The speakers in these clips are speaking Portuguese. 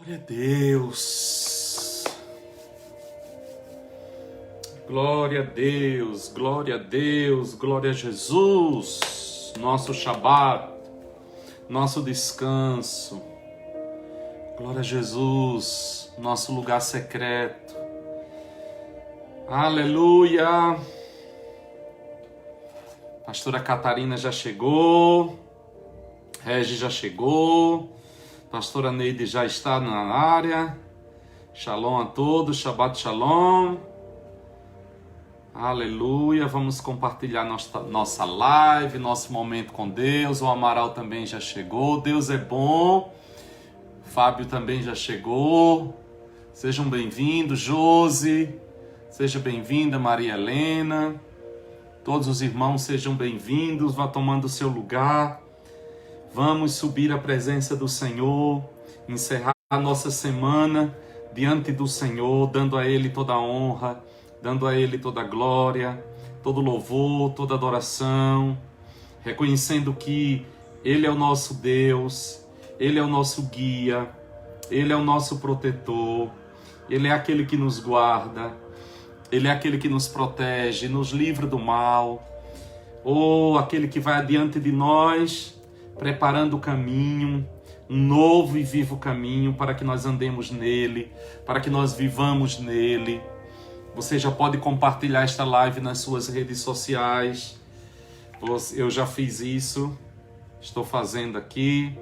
Glória a Deus. Glória a Deus, glória a Deus, glória a Jesus. Nosso Shabat, nosso descanso. Glória a Jesus, nosso lugar secreto. Aleluia. Pastora Catarina já chegou. Regi já chegou. Pastora Neide já está na área. Shalom a todos, Shabbat Shalom. Aleluia. Vamos compartilhar nossa live, nosso momento com Deus. O Amaral também já chegou. Deus é bom. Fábio também já chegou. Sejam bem-vindos, Josi. Seja bem-vinda, Maria Helena. Todos os irmãos sejam bem-vindos. Vá tomando o seu lugar. Vamos subir à presença do Senhor, encerrar a nossa semana diante do Senhor, dando a Ele toda a honra, dando a Ele toda a glória, todo louvor, toda adoração, reconhecendo que Ele é o nosso Deus, Ele é o nosso guia, Ele é o nosso protetor, Ele é aquele que nos guarda, Ele é aquele que nos protege, nos livra do mal, ou aquele que vai adiante de nós, preparando o caminho, um novo e vivo caminho para que nós andemos nele, para que nós vivamos nele. Você já pode compartilhar esta live nas suas redes sociais. Eu já fiz isso, estou fazendo aqui,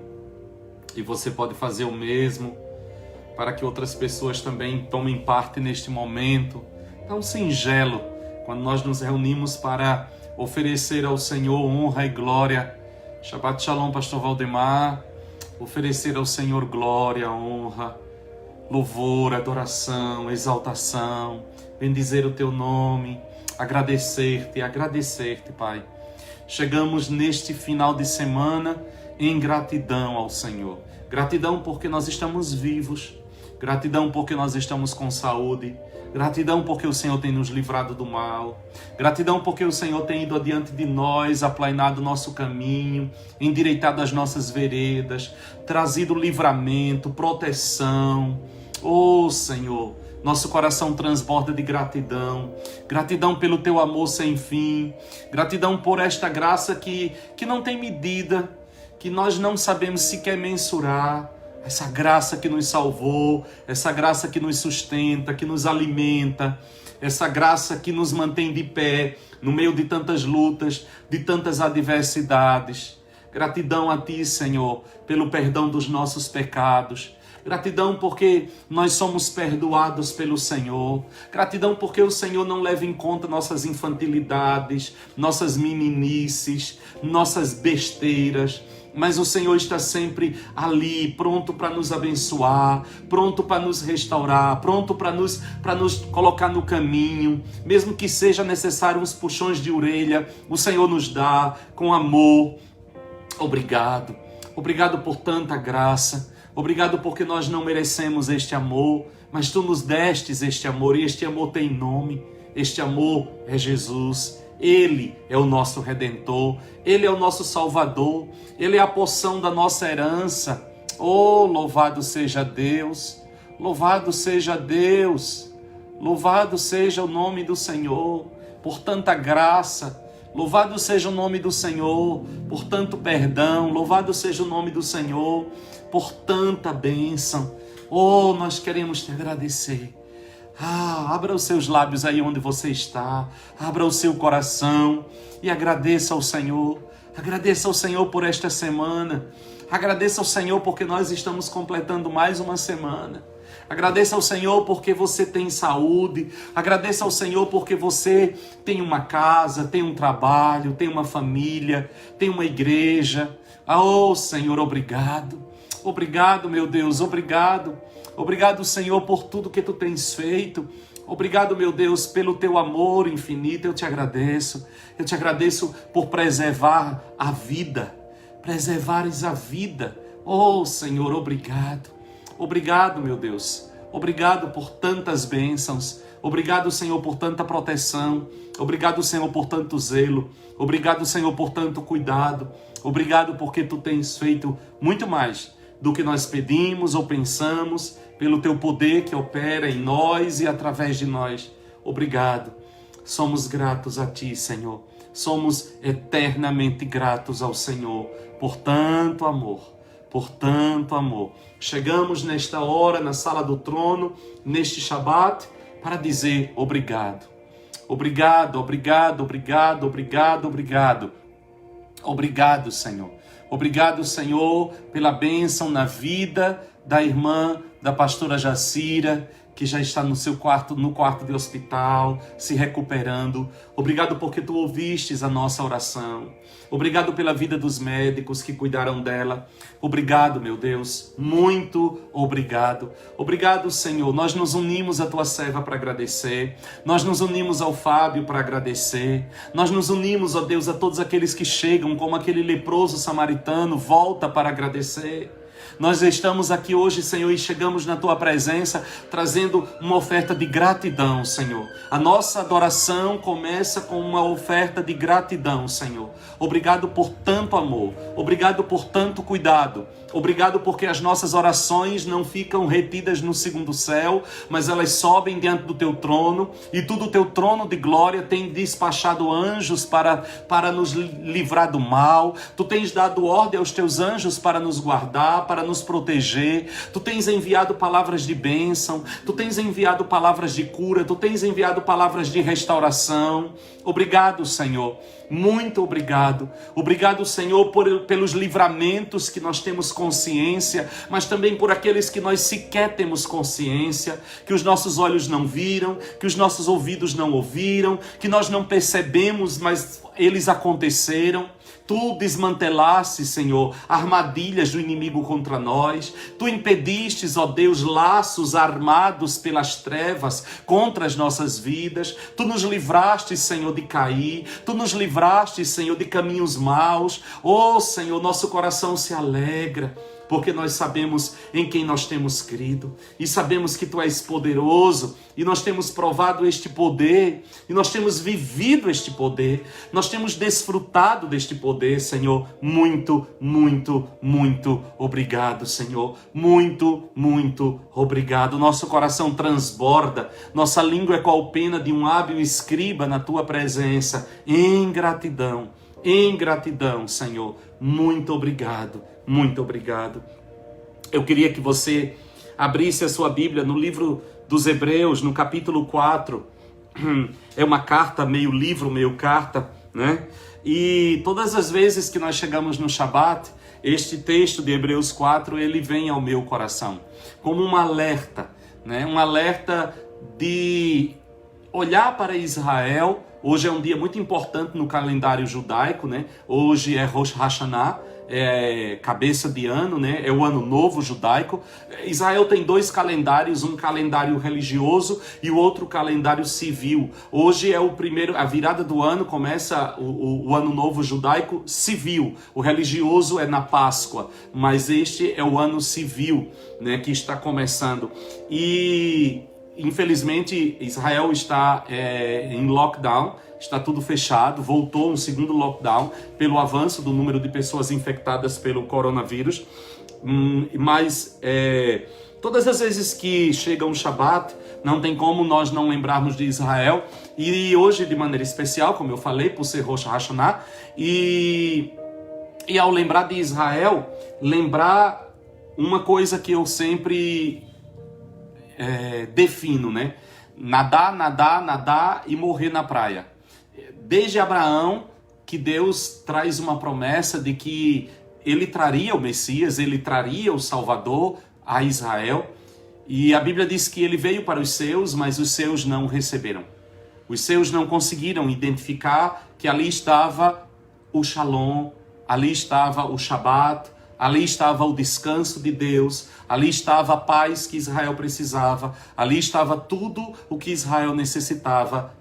e você pode fazer o mesmo, para que outras pessoas também tomem parte neste momento tão singelo, quando nós nos reunimos para oferecer ao Senhor honra e glória. Shabbat Shalom, Pastor Valdemar. Oferecer ao Senhor glória, honra, louvor, adoração, exaltação, bendizer o Teu nome, agradecer-te, Pai. Chegamos neste final de semana em gratidão ao Senhor. Gratidão porque nós estamos vivos, gratidão porque nós estamos com saúde, gratidão porque o Senhor tem nos livrado do mal. Gratidão porque o Senhor tem ido adiante de nós, aplainado o nosso caminho, endireitado as nossas veredas, trazido livramento, proteção. Oh, Senhor, nosso coração transborda de gratidão. Gratidão pelo Teu amor sem fim. Gratidão por esta graça que não tem medida, que nós não sabemos sequer mensurar. Essa graça que nos salvou, essa graça que nos sustenta, que nos alimenta, essa graça que nos mantém de pé no meio de tantas lutas, de tantas adversidades. Gratidão a Ti, Senhor, pelo perdão dos nossos pecados. Gratidão porque nós somos perdoados pelo Senhor. Gratidão porque o Senhor não leva em conta nossas infantilidades, nossas meninices, nossas besteiras. Mas o Senhor está sempre ali, pronto para nos abençoar, pronto para nos restaurar, pronto para nos colocar no caminho. Mesmo que seja necessário uns puxões de orelha, o Senhor nos dá com amor. Obrigado. Obrigado por tanta graça. Obrigado porque nós não merecemos este amor, mas Tu nos destes este amor, e este amor tem nome. Este amor é Jesus. Ele é o nosso Redentor, Ele é o nosso Salvador, Ele é a porção da nossa herança. Oh, louvado seja Deus, louvado seja Deus, louvado seja o nome do Senhor por tanta graça, louvado seja o nome do Senhor por tanto perdão, louvado seja o nome do Senhor por tanta bênção. Oh, nós queremos Te agradecer. Abra os seus lábios aí onde você está, abra o seu coração e agradeça ao Senhor. Agradeça ao Senhor por esta semana. Agradeça ao Senhor porque nós estamos completando mais uma semana. Agradeça ao Senhor porque você tem saúde. Agradeça ao Senhor porque você tem uma casa, tem um trabalho, tem uma família, tem uma igreja. Oh, Senhor, obrigado. Obrigado, meu Deus, obrigado. Obrigado, Senhor, por tudo que Tu tens feito. Obrigado, meu Deus, pelo Teu amor infinito. Eu Te agradeço. Eu Te agradeço por preservar a vida. Preservares a vida. Oh, Senhor, obrigado. Obrigado, meu Deus. Obrigado por tantas bênçãos. Obrigado, Senhor, por tanta proteção. Obrigado, Senhor, por tanto zelo. Obrigado, Senhor, por tanto cuidado. Obrigado porque Tu tens feito muito mais do que nós pedimos ou pensamos, pelo teu poder que opera em nós e através de nós. Obrigado. Somos gratos a ti, Senhor. Somos eternamente gratos ao Senhor por tanto amor, por tanto amor. Chegamos nesta hora na sala do trono, neste Shabat, para dizer obrigado. Obrigado, obrigado, obrigado, obrigado, obrigado. Obrigado, Senhor. Obrigado, Senhor, pela bênção na vida da irmã, da pastora Jacira, que já está no quarto de hospital, se recuperando. Obrigado porque tu ouvistes a nossa oração. Obrigado pela vida dos médicos que cuidaram dela. Obrigado, meu Deus, muito obrigado. Obrigado, Senhor. Nós nos unimos à tua serva para agradecer. Nós nos unimos ao Fábio para agradecer. Nós nos unimos, ó Deus, a todos aqueles que chegam, como aquele leproso samaritano, volta para agradecer. Nós estamos aqui hoje, Senhor, e chegamos na Tua presença trazendo uma oferta de gratidão, Senhor. A nossa adoração começa com uma oferta de gratidão, Senhor. Obrigado por tanto amor, obrigado por tanto cuidado, obrigado porque as nossas orações não ficam retidas no segundo céu, mas elas sobem diante do Teu trono, e tu do Teu trono de glória tem despachado anjos para nos livrar do mal. Tu tens dado ordem aos Teus anjos para nos guardar, para nos proteger. Tu tens enviado palavras de bênção, tu tens enviado palavras de cura, tu tens enviado palavras de restauração. Obrigado, Senhor. Muito obrigado. Obrigado, Senhor, pelos livramentos que nós temos consciência, mas também por aqueles que nós sequer temos consciência, que os nossos olhos não viram, que os nossos ouvidos não ouviram, que nós não percebemos, mas eles aconteceram. Tu desmantelaste, Senhor, armadilhas do inimigo contra nós. Tu impedistes, ó Deus, laços armados pelas trevas contra as nossas vidas. Tu nos livraste, Senhor, de cair. Tu nos livraste, Senhor, de caminhos maus. Oh, Senhor, nosso coração se alegra, porque nós sabemos em quem nós temos crido, e sabemos que Tu és poderoso, e nós temos provado este poder, e nós temos vivido este poder, nós temos desfrutado deste poder, Senhor. Muito, muito, muito obrigado, Senhor. Muito, muito obrigado. Nosso coração transborda, nossa língua é qual pena de um hábil escriba na Tua presença, em gratidão, Senhor. Muito obrigado. Muito obrigado. Eu queria que você abrisse a sua Bíblia no livro dos Hebreus, no capítulo 4. É uma carta, meio livro, meio carta, né? E todas as vezes que nós chegamos no Shabat, este texto de Hebreus 4, ele vem ao meu coração como um alerta, né? Um alerta de olhar para Israel. Hoje é um dia muito importante no calendário judaico, né? Hoje é Rosh Hashanah, cabeça de ano, né? É o ano novo judaico. Israel tem dois calendários, um calendário religioso e o outro calendário civil. Hoje é o primeiro, a virada do ano, começa o ano novo judaico civil. O religioso é na Páscoa, mas este é o ano civil, né, que está começando. E infelizmente Israel está em lockdown. Está tudo fechado, voltou um segundo lockdown pelo avanço do número de pessoas infectadas pelo coronavírus. Mas todas as vezes que chega um Shabat, não tem como nós não lembrarmos de Israel. E hoje, de maneira especial, como eu falei, por ser Rosh Hashanah. E ao lembrar de Israel, lembrar uma coisa que eu sempre defino, né? Nadar, nadar, nadar e morrer na praia. Desde Abraão, que Deus traz uma promessa de que Ele traria o Messias, Ele traria o Salvador a Israel. E a Bíblia diz que Ele veio para os seus, mas os seus não o receberam. Os seus não conseguiram identificar que ali estava o Shalom, ali estava o Shabat, ali estava o descanso de Deus, ali estava a paz que Israel precisava, ali estava tudo o que Israel necessitava,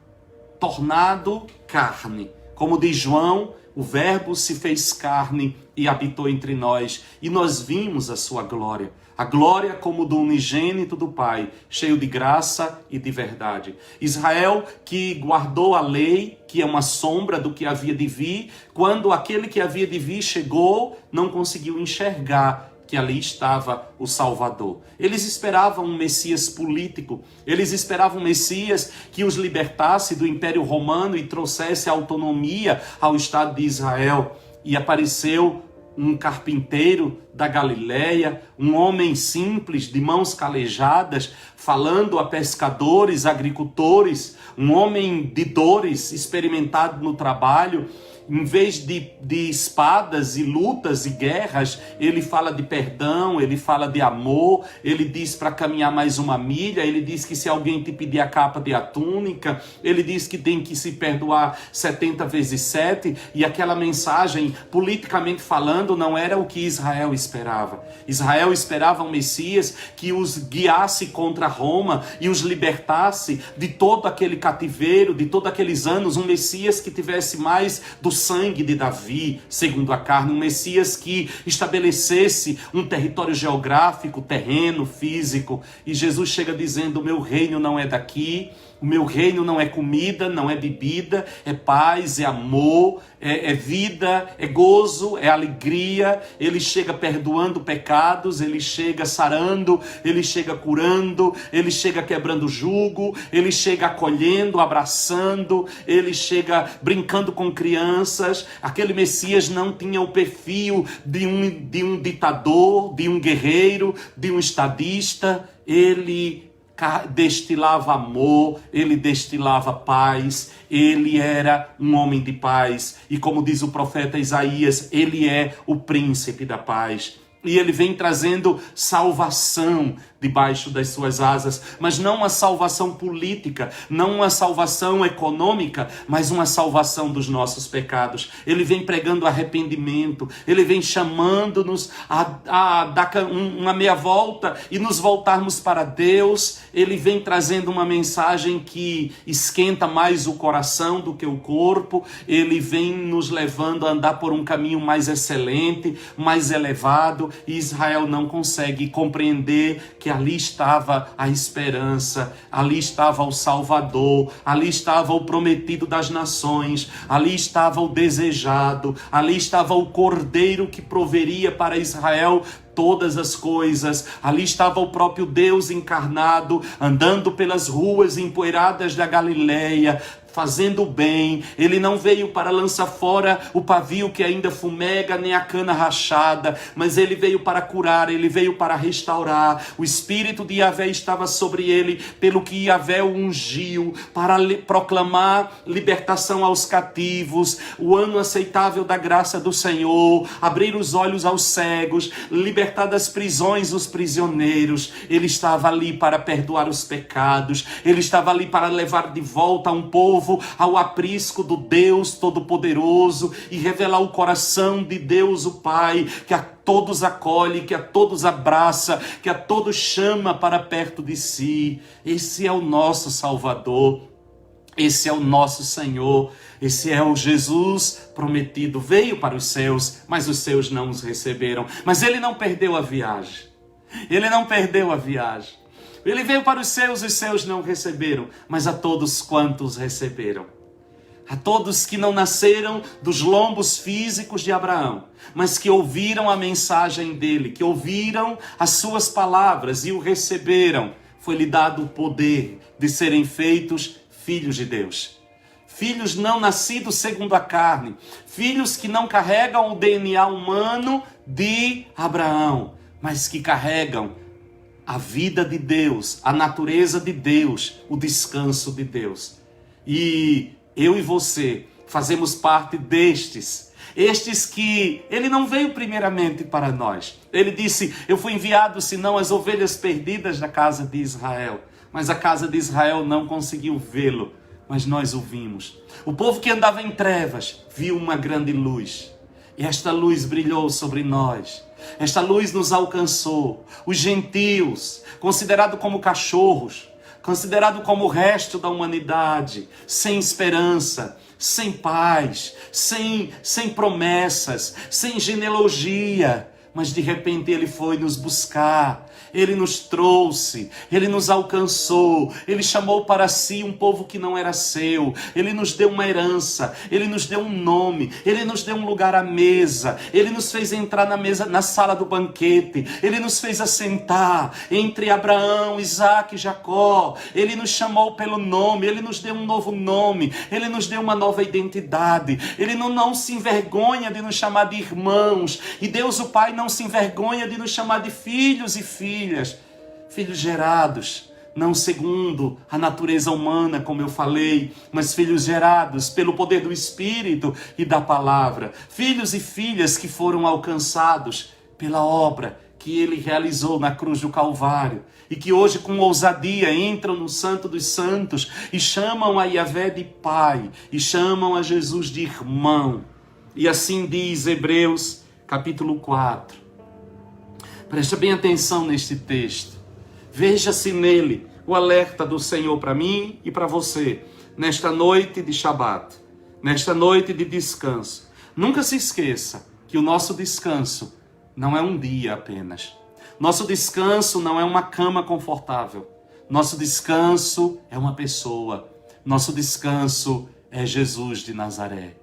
tornado carne. Como diz João, o Verbo se fez carne e habitou entre nós, e nós vimos a sua glória. A glória como do unigênito do Pai, cheio de graça e de verdade. Israel que guardou a lei, que é uma sombra do que havia de vir, quando aquele que havia de vir chegou, não conseguiu enxergar que ali estava o Salvador. Eles esperavam um Messias político, eles esperavam um Messias que os libertasse do Império Romano e trouxesse autonomia ao Estado de Israel. E apareceu um carpinteiro da Galileia, um homem simples, de mãos calejadas, falando a pescadores, agricultores, um homem de dores, experimentado no trabalho. Em vez de espadas e lutas e guerras, ele fala de perdão, ele fala de amor, ele diz para caminhar mais uma milha, ele diz que se alguém te pedir a capa, dê a túnica, ele diz que tem que se perdoar 70 vezes 7, e aquela mensagem, politicamente falando, não era o que Israel esperava. Israel esperava um Messias que os guiasse contra Roma e os libertasse de todo aquele cativeiro, de todos aqueles anos, um Messias que tivesse mais do sangue de Davi, segundo a carne, um Messias que estabelecesse um território geográfico, terreno, físico. E Jesus chega dizendo: o meu reino não é daqui, o meu reino não é comida, não é bebida, é paz, é amor, é vida, é gozo, é alegria. Ele chega perdoando pecados, ele chega sarando, ele chega curando, ele chega quebrando jugo, ele chega acolhendo, abraçando, ele chega brincando com crianças. Aquele Messias não tinha o perfil de um ditador, de um guerreiro, de um estadista. Ele destilava amor, ele destilava paz, ele era um homem de paz. E como diz o profeta Isaías, ele é o príncipe da paz. E ele vem trazendo salvação debaixo das suas asas, mas não uma salvação política, não uma salvação econômica, mas uma salvação dos nossos pecados. Ele vem pregando arrependimento, ele vem chamando-nos a dar uma meia volta e nos voltarmos para Deus. Ele vem trazendo uma mensagem que esquenta mais o coração do que o corpo. Ele vem nos levando a andar por um caminho mais excelente, mais elevado, e Israel não consegue compreender que ali estava a esperança, ali estava o Salvador, ali estava o prometido das nações, ali estava o desejado, ali estava o Cordeiro que proveria para Israel todas as coisas. Ali estava o próprio Deus encarnado, andando pelas ruas empoeiradas da Galileia, fazendo o bem. Ele não veio para lançar fora o pavio que ainda fumega, nem a cana rachada, mas ele veio para curar, ele veio para restaurar. O Espírito de Yahvé estava sobre ele, pelo que Yahvé o ungiu, para proclamar libertação aos cativos, o ano aceitável da graça do Senhor, abrir os olhos aos cegos, libertar das prisões os prisioneiros. Ele estava ali para perdoar os pecados, ele estava ali para levar de volta um povo ao aprisco do Deus Todo-Poderoso e revelar o coração de Deus o Pai, que a todos acolhe, que a todos abraça, que a todos chama para perto de si. Esse é o nosso Salvador, esse é o nosso Senhor, esse é o Jesus prometido. Veio para os seus, mas os seus não os receberam. Mas ele não perdeu a viagem. Ele não perdeu a viagem. Ele veio para os seus não receberam, mas a todos quantos receberam. A todos que não nasceram dos lombos físicos de Abraão, mas que ouviram a mensagem dele, que ouviram as suas palavras e o receberam, foi-lhe dado o poder de serem feitos filhos de Deus. Filhos não nascidos segundo a carne, filhos que não carregam o DNA humano de Abraão, mas que carregam a vida de Deus, a natureza de Deus, o descanso de Deus. E eu e você fazemos parte destes que ele não veio primeiramente para nós. Ele disse: eu fui enviado senão as ovelhas perdidas da casa de Israel. Mas a casa de Israel não conseguiu vê-lo, mas nós o vimos. O povo que andava em trevas viu uma grande luz. E esta luz brilhou sobre nós. Esta luz nos alcançou. Os gentios, considerados como cachorros, considerados como o resto da humanidade, sem esperança, sem paz, sem promessas, sem genealogia. Mas de repente ele foi nos buscar. Ele nos trouxe, Ele nos alcançou, Ele chamou para si um povo que não era seu, Ele nos deu uma herança, Ele nos deu um nome, Ele nos deu um lugar à mesa, Ele nos fez entrar na mesa, na sala do banquete, Ele nos fez assentar entre Abraão, Isaac e Jacó, Ele nos chamou pelo nome, Ele nos deu um novo nome, Ele nos deu uma nova identidade, Ele não se envergonha de nos chamar de irmãos, e Deus o Pai não se envergonha de nos chamar de filhos e filhas, filhos gerados, não segundo a natureza humana, como eu falei, mas filhos gerados pelo poder do Espírito e da palavra, filhos e filhas que foram alcançados pela obra que Ele realizou na cruz do Calvário, e que hoje com ousadia entram no Santo dos Santos e chamam a Yahvé de Pai, e chamam a Jesus de irmão. E assim diz Hebreus capítulo 4. Preste bem atenção neste texto. Veja-se nele o alerta do Senhor para mim e para você, nesta noite de Shabat, nesta noite de descanso. Nunca se esqueça que o nosso descanso não é um dia apenas. Nosso descanso não é uma cama confortável. Nosso descanso é uma pessoa. Nosso descanso é Jesus de Nazaré.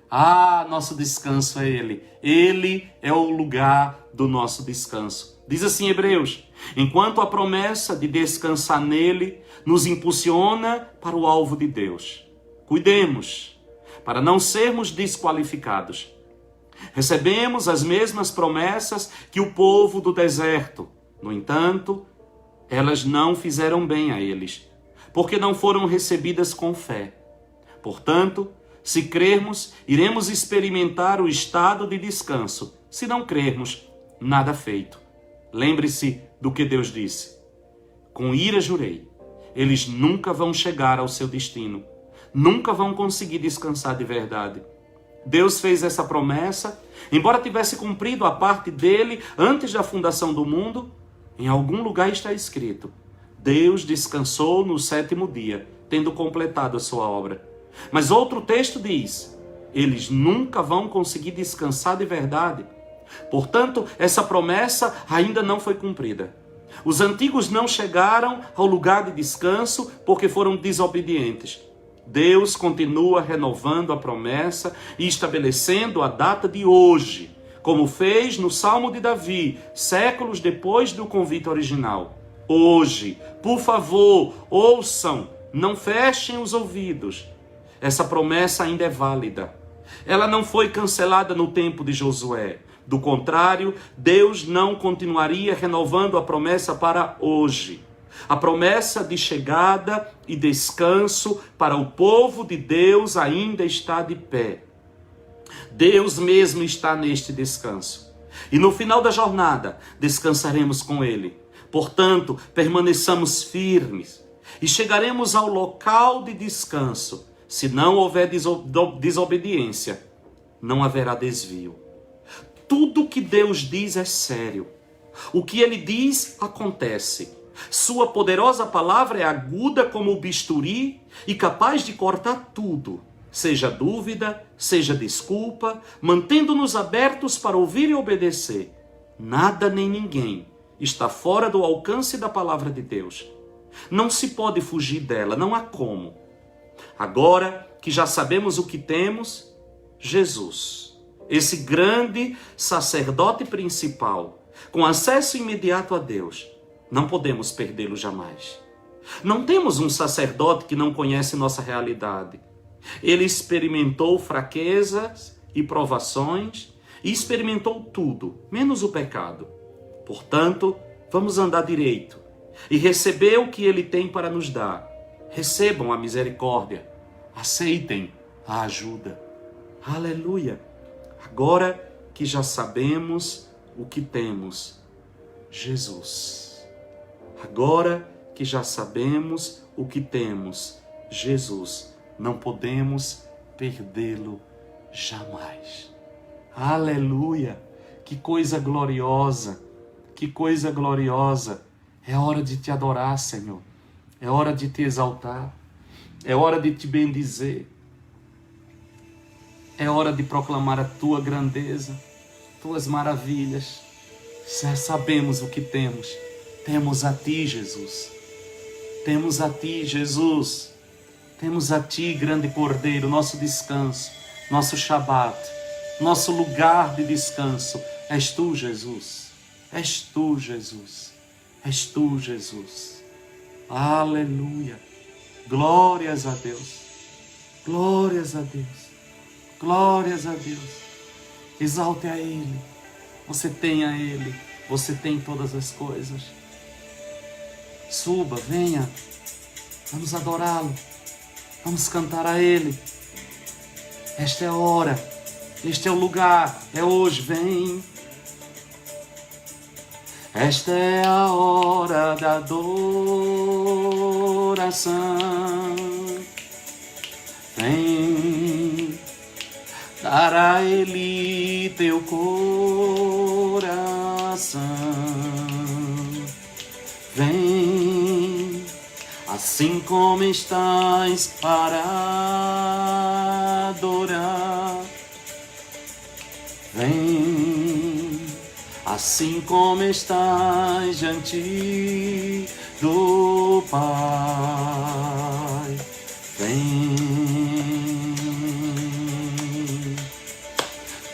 Ah, nosso descanso é Ele. Ele é o lugar do nosso descanso. Diz assim Hebreus: enquanto a promessa de descansar nele nos impulsiona para o alvo de Deus. Cuidemos para não sermos desqualificados. Recebemos as mesmas promessas que o povo do deserto. No entanto, elas não fizeram bem a eles, porque não foram recebidas com fé. Portanto, se crermos, iremos experimentar o estado de descanso. Se não crermos, nada feito. Lembre-se do que Deus disse: com ira jurei, eles nunca vão chegar ao seu destino, nunca vão conseguir descansar de verdade. Deus fez essa promessa, embora tivesse cumprido a parte dele antes da fundação do mundo. Em algum lugar está escrito: Deus descansou no 7º dia, tendo completado a sua obra. Mas outro texto diz: eles nunca vão conseguir descansar de verdade. Portanto, essa promessa ainda não foi cumprida. Os antigos não chegaram ao lugar de descanso porque foram desobedientes. Deus continua renovando a promessa e estabelecendo a data de hoje, como fez no Salmo de Davi, séculos depois do convite original. Hoje, por favor, ouçam, não fechem os ouvidos. Essa promessa ainda é válida. Ela não foi cancelada no tempo de Josué. Do contrário, Deus não continuaria renovando a promessa para hoje. A promessa de chegada e descanso para o povo de Deus ainda está de pé. Deus mesmo está neste descanso. E no final da jornada, descansaremos com Ele. Portanto, permaneçamos firmes e chegaremos ao local de descanso. Se não houver desobediência, não haverá desvio. Tudo que Deus diz é sério. O que Ele diz, acontece. Sua poderosa palavra é aguda como o bisturi e capaz de cortar tudo, seja dúvida, seja desculpa, mantendo-nos abertos para ouvir e obedecer. Nada nem ninguém está fora do alcance da palavra de Deus. Não se pode fugir dela, não há como. Agora que já sabemos o que temos, Jesus, esse grande sacerdote principal, com acesso imediato a Deus, não podemos perdê-lo jamais. Não temos um sacerdote que não conhece nossa realidade. Ele experimentou fraquezas e provações e experimentou tudo, menos o pecado. Portanto, vamos andar direito e receber o que Ele tem para nos dar. Recebam a misericórdia, aceitem a ajuda. Aleluia! Agora que já sabemos o que temos, Jesus. Agora que já sabemos o que temos, Jesus, não podemos perdê-lo jamais. Aleluia! Que coisa gloriosa! Que coisa gloriosa! É hora de te adorar, Senhor. É hora de te exaltar. É hora de te bendizer. É hora de proclamar a tua grandeza, tuas maravilhas. Já sabemos o que temos. Temos a Ti, Jesus. Temos a Ti, Jesus. Temos a Ti, grande Cordeiro, nosso descanso, nosso Shabat, nosso lugar de descanso. És Tu, Jesus. És Tu, Jesus. És Tu, Jesus. Aleluia. Glórias a Deus. Glórias a Deus. Glórias a Deus. Exalte a Ele. Você tem a Ele. Você tem todas as coisas. Suba, venha. Vamos adorá-lo. Vamos cantar a Ele. Esta é a hora. Este é o lugar. É hoje. Vem. Esta é a hora da adoração. Vem dar a Ele teu coração. Vem, assim como estás para adorar. Vem, assim como estás diante do Pai. Vem,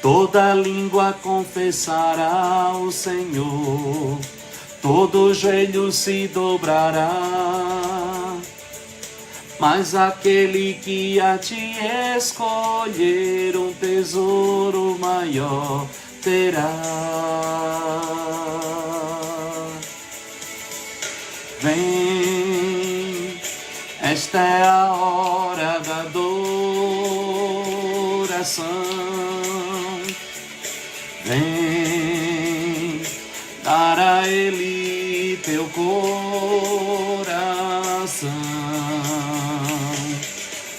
toda língua confessará o Senhor, todo joelho se dobrará, mas aquele que a ti escolher um tesouro maior terá. Vem, esta é a hora da adoração. Vem, dar a Ele teu coração.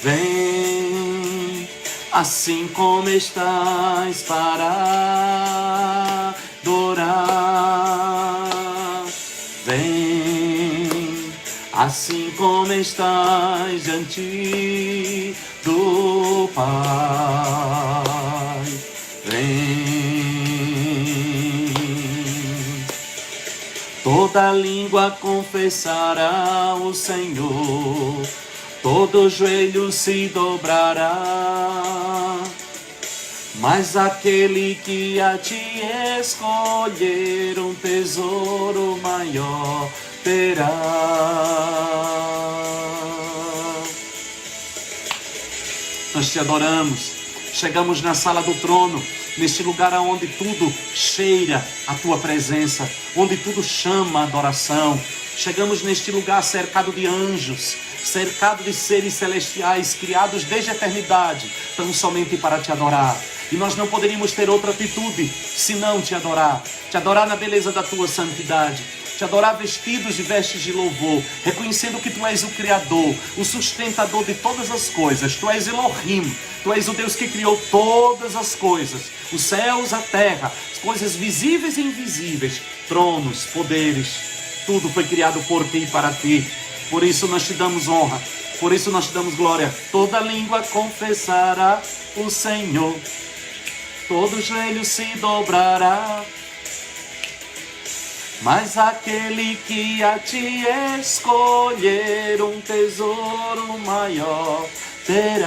Vem, assim como estás para adorar. Vem, assim como estás diante do Pai. Vem, toda língua confessará o Senhor, todo joelho se dobrará, mas aquele que a ti escolher um tesouro maior terá. Nós te adoramos. Chegamos na sala do trono, neste lugar onde tudo cheira a tua presença, onde tudo chama a adoração. Chegamos neste lugar cercado de anjos, cercado de seres celestiais, criados desde a eternidade, tão somente para te adorar. E nós não poderíamos ter outra atitude senão te adorar na beleza da tua santidade, te adorar vestidos de vestes de louvor, reconhecendo que tu és o Criador, o sustentador de todas as coisas. Tu és Elohim, tu és o Deus que criou todas as coisas, os céus, a terra, as coisas visíveis e invisíveis, tronos, poderes, tudo foi criado por ti e para ti. Por isso nós te damos honra, por isso nós te damos glória. Toda língua confessará o Senhor, todo joelho se dobrará, mas aquele que a ti escolher um tesouro maior terá.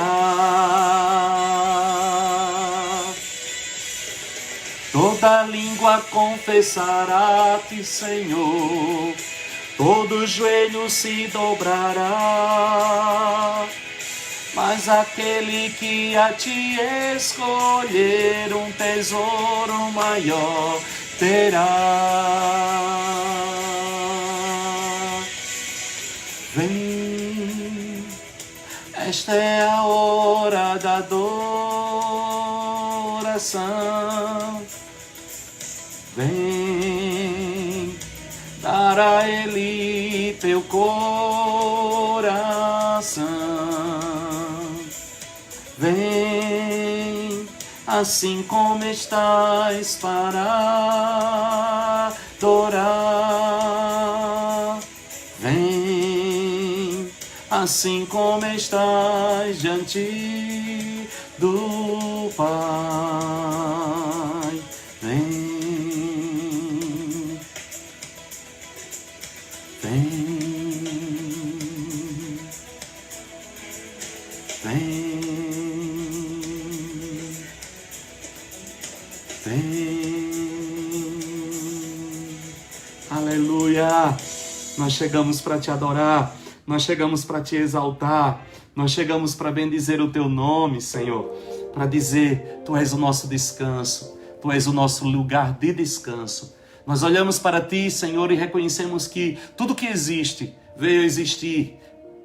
Toda língua confessará a ti, Senhor, todo joelho se dobrará, mas aquele que a ti escolher um tesouro maior terá. Vem, esta é a hora da adoração. Vem, dar a Ele teu coração. Vem, assim como estás para adorar. Vem, assim como estás diante do Pai. Vem, Nós chegamos para te adorar, nós chegamos para te exaltar, nós chegamos para bendizer o teu nome, Senhor, para dizer, tu és o nosso descanso, tu és o nosso lugar de descanso. Nós olhamos para ti, Senhor, e reconhecemos que tudo que existe veio existir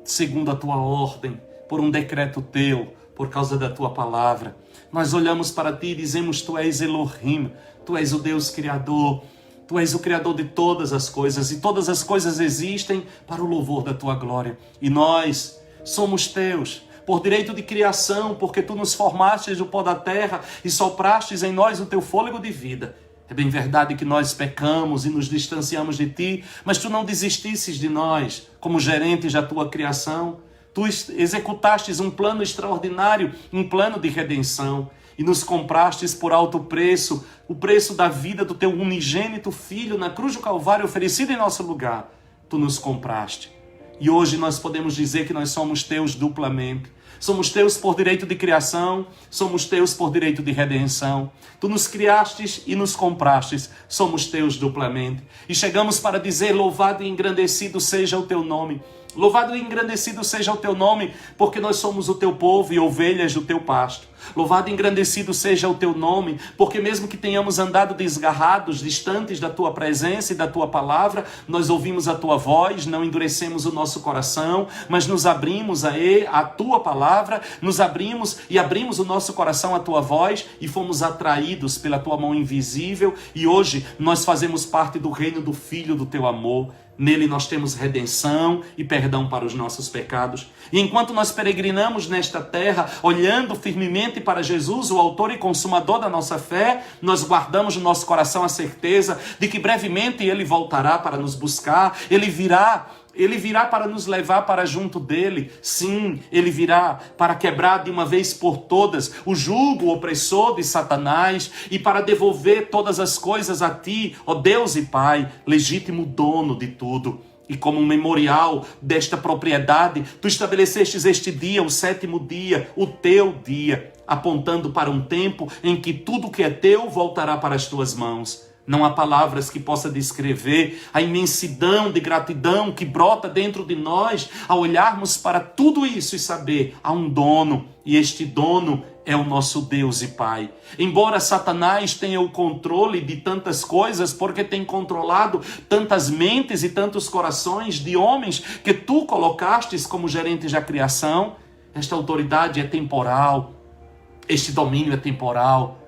segundo a tua ordem, por um decreto teu, por causa da tua palavra. Nós olhamos para ti e dizemos, tu és Elohim, tu és o Deus Criador, tu és o Criador de todas as coisas, e todas as coisas existem para o louvor da tua glória. E nós somos teus, por direito de criação, porque tu nos formastes do pó da terra e soprastes em nós o teu fôlego de vida. É bem verdade que nós pecamos e nos distanciamos de ti, mas tu não desistisses de nós, como gerentes da tua criação. Tu executastes um plano extraordinário, um plano de redenção, e nos comprastes por alto preço, o preço da vida do teu unigênito Filho na cruz do Calvário oferecido em nosso lugar. Tu nos compraste. E hoje nós podemos dizer que nós somos teus duplamente. Somos teus por direito de criação, somos teus por direito de redenção. Tu nos criastes e nos comprastes, somos teus duplamente. E chegamos para dizer, louvado e engrandecido seja o teu nome. Louvado e engrandecido seja o teu nome, porque nós somos o teu povo e ovelhas do teu pasto. Louvado e engrandecido seja o teu nome, porque mesmo que tenhamos andado desgarrados, distantes da tua presença e da tua palavra, nós ouvimos a tua voz, não endurecemos o nosso coração, mas nos abrimos a tua palavra, nos abrimos e abrimos o nosso coração à tua voz e fomos atraídos pela tua mão invisível, e hoje nós fazemos parte do reino do Filho do teu amor. Nele nós temos redenção e perdão para os nossos pecados. E enquanto nós peregrinamos nesta terra, olhando firmemente para Jesus, o autor e consumador da nossa fé, nós guardamos no nosso coração a certeza de que brevemente Ele voltará para nos buscar. Ele virá para nos levar para junto dele. Sim, Ele virá para quebrar de uma vez por todas o jugo opressor de Satanás e para devolver todas as coisas a ti, ó Deus e Pai, legítimo dono de tudo. E como um memorial desta propriedade, tu estabelecestes este dia, o 7º dia, o teu dia, apontando para um tempo em que tudo que é teu voltará para as tuas mãos. Não há palavras que possa descrever a imensidão de gratidão que brota dentro de nós ao olharmos para tudo isso e saber, há um dono, e este dono é o nosso Deus e Pai. Embora Satanás tenha o controle de tantas coisas, porque tem controlado tantas mentes e tantos corações de homens que tu colocastes como gerentes da criação, esta autoridade é temporal, este domínio é temporal.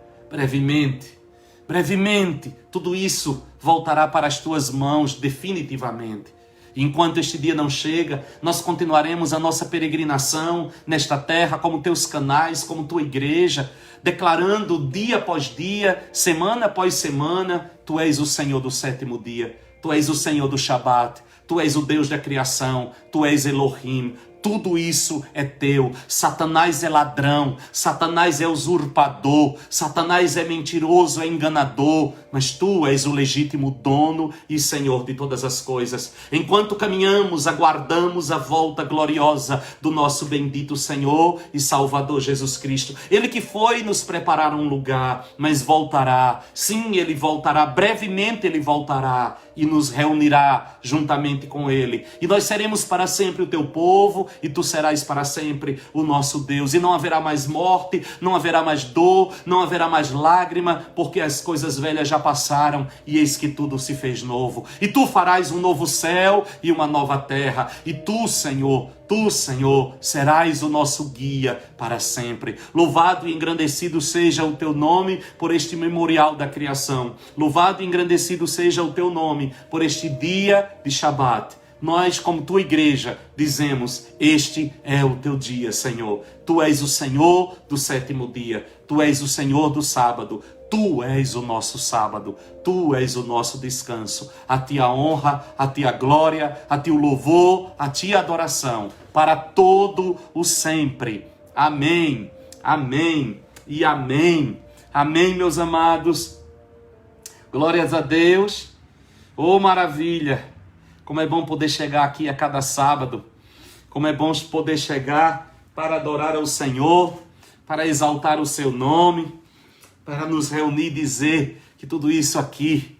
Brevemente, tudo isso voltará para as tuas mãos definitivamente. Enquanto este dia não chega, nós continuaremos a nossa peregrinação nesta terra como teus canais, como tua igreja, declarando dia após dia, semana após semana, tu és o Senhor do 7º dia, tu és o Senhor do Shabat, tu és o Deus da criação, tu és Elohim. Tudo isso é teu. Satanás é ladrão, Satanás é usurpador, Satanás é mentiroso, é enganador, mas tu és o legítimo dono e Senhor de todas as coisas. Enquanto caminhamos, aguardamos a volta gloriosa do nosso bendito Senhor e Salvador Jesus Cristo. Ele que foi nos preparar um lugar, mas voltará. Sim, Ele voltará, brevemente Ele voltará e nos reunirá juntamente com Ele. E nós seremos para sempre o teu povo, e tu serás para sempre o nosso Deus. E não haverá mais morte, não haverá mais dor, não haverá mais lágrima, porque as coisas velhas já passaram e eis que tudo se fez novo. E tu farás um novo céu e uma nova terra. E tu, Senhor, serás o nosso guia para sempre. Louvado e engrandecido seja o teu nome por este memorial da criação. Louvado e engrandecido seja o teu nome por este dia de Shabat. Nós, como tua igreja, dizemos, este é o teu dia, Senhor. Tu és o Senhor do 7º dia. Tu és o Senhor do sábado. Tu és o nosso sábado. Tu és o nosso descanso. A ti a honra, a ti a glória, a ti o louvor, a ti a adoração. Para todo o sempre. Amém, amém e amém. Amém, meus amados. Glórias a Deus. Oh, maravilha. Como é bom poder chegar aqui a cada sábado. Como é bom poder chegar para adorar ao Senhor, para exaltar o seu nome, para nos reunir e dizer que tudo isso aqui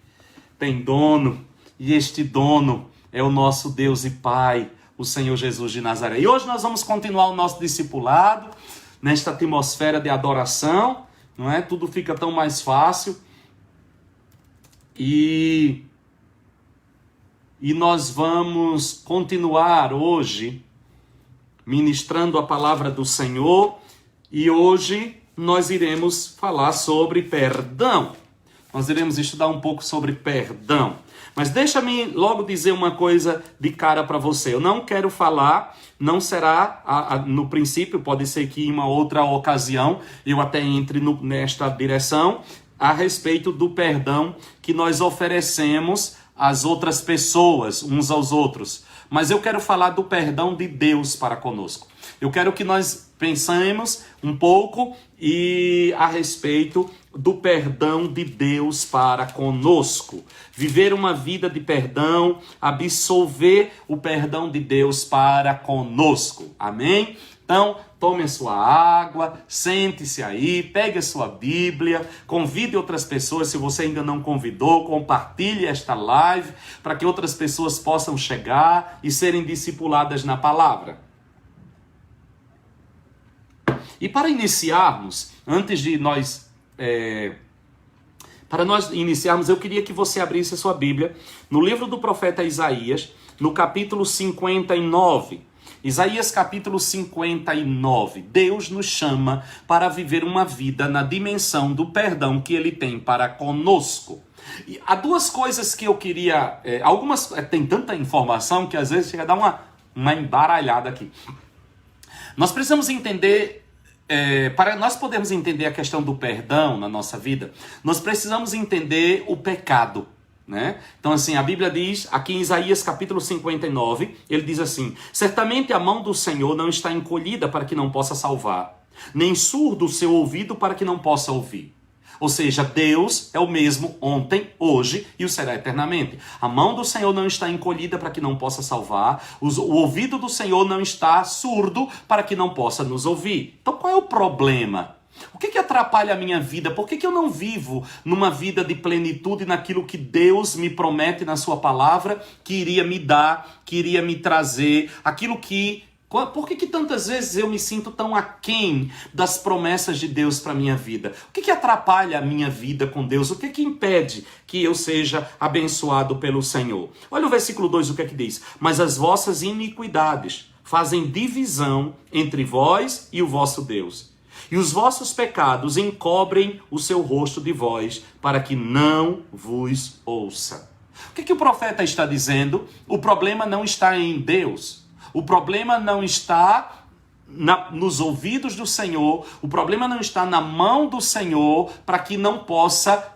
tem dono. E este dono é o nosso Deus e Pai, o Senhor Jesus de Nazaré. E hoje nós vamos continuar o nosso discipulado nesta atmosfera de adoração, não é? Tudo fica tão mais fácil. E nós vamos continuar hoje ministrando a palavra do Senhor, e hoje nós iremos falar sobre perdão. Nós iremos estudar um pouco sobre perdão. Mas deixa-me logo dizer uma coisa de cara para você. Eu não quero falar, não será no princípio, pode ser que em uma outra ocasião eu até entre nesta direção, a respeito do perdão que nós oferecemos às outras pessoas, uns aos outros. Mas eu quero falar do perdão de Deus para conosco. Eu quero que nós pensemos um pouco a respeito do perdão de Deus para conosco. Viver uma vida de perdão, absolver o perdão de Deus para conosco. Amém? Então, tome a sua água, sente-se aí, pegue a sua Bíblia, convide outras pessoas, se você ainda não convidou, compartilhe esta live para que outras pessoas possam chegar e serem discipuladas na palavra. E para iniciarmos, antes de nós... Para nós iniciarmos, eu queria que você abrisse a sua Bíblia no livro do profeta Isaías, no capítulo 59. Isaías capítulo 59. Deus nos chama para viver uma vida na dimensão do perdão que Ele tem para conosco. E há duas coisas que eu queria... tem tanta informação que às vezes chega a dar uma embaralhada aqui. Nós precisamos entender... para nós podermos entender a questão do perdão na nossa vida, nós precisamos entender o pecado, né? Então assim, a Bíblia diz, aqui em Isaías capítulo 59, ele diz assim: certamente a mão do Senhor não está encolhida para que não possa salvar, nem surdo o seu ouvido para que não possa ouvir. Ou seja, Deus é o mesmo ontem, hoje e o será eternamente. A mão do Senhor não está encolhida para que não possa salvar. O ouvido do Senhor não está surdo para que não possa nos ouvir. Então qual é o problema? O que atrapalha a minha vida? Por que eu não vivo numa vida de plenitude naquilo que Deus me promete na sua palavra, que iria me dar, que iria me trazer, aquilo que... Por que tantas vezes eu me sinto tão aquém das promessas de Deus para a minha vida? O que atrapalha a minha vida com Deus? O que impede que eu seja abençoado pelo Senhor? Olha o versículo 2, o que diz? Mas as vossas iniquidades fazem divisão entre vós e o vosso Deus. E os vossos pecados encobrem o seu rosto de vós, para que não vos ouça. O que o profeta está dizendo? O problema não está em Deus. O problema não está nos ouvidos do Senhor, o problema não está na mão do Senhor para que não possa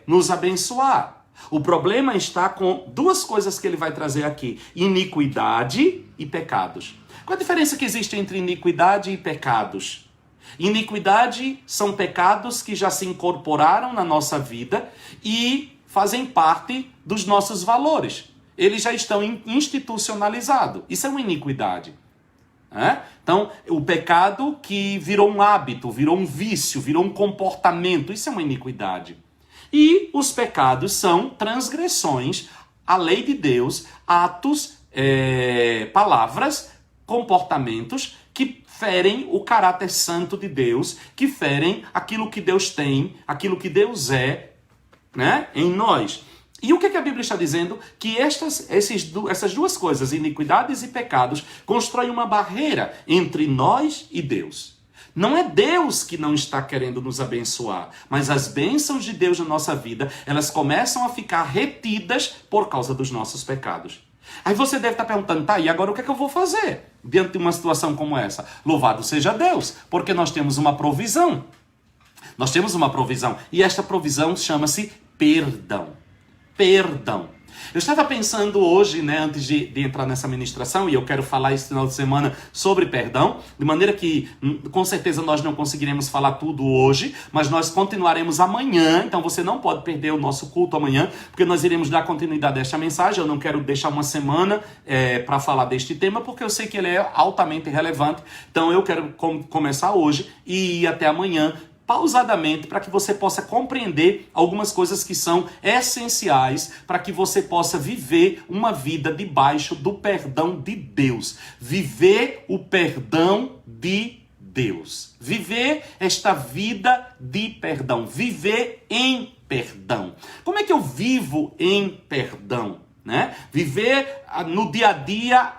nos abençoar. O problema está com duas coisas que ele vai trazer aqui: iniquidade e pecados. Qual a diferença que existe entre iniquidade e pecados? Iniquidade são pecados que já se incorporaram na nossa vida e fazem parte dos nossos valores. Eles já estão institucionalizados. Isso é uma iniquidade. Então, o pecado que virou um hábito, virou um vício, virou um comportamento. Isso é uma iniquidade. E os pecados são transgressões à lei de Deus, atos, palavras, comportamentos que ferem o caráter santo de Deus, que ferem aquilo que Deus tem, aquilo que Deus é, né, em nós. E o que a Bíblia está dizendo? Que essas duas coisas, iniquidades e pecados, constroem uma barreira entre nós e Deus. Não é Deus que não está querendo nos abençoar, mas as bênçãos de Deus na nossa vida, elas começam a ficar retidas por causa dos nossos pecados. Aí você deve estar perguntando, tá, e agora o que eu vou fazer diante de uma situação como essa? Louvado seja Deus, porque nós temos uma provisão. Nós temos uma provisão, e esta provisão chama-se perdão. Perdão. Eu estava pensando hoje, né, antes de entrar nessa ministração, e eu quero falar esse final de semana sobre perdão, de maneira que, com certeza, nós não conseguiremos falar tudo hoje, mas nós continuaremos amanhã, então você não pode perder o nosso culto amanhã, porque nós iremos dar continuidade a esta mensagem. Eu não quero deixar uma semana para falar deste tema, porque eu sei que ele é altamente relevante, então eu quero começar hoje e ir até amanhã, pausadamente para que você possa compreender algumas coisas que são essenciais para que você possa viver uma vida debaixo do perdão de Deus. Viver o perdão de Deus. Viver esta vida de perdão. Viver em perdão. Como é que eu vivo em perdão? Né? Viver no dia a dia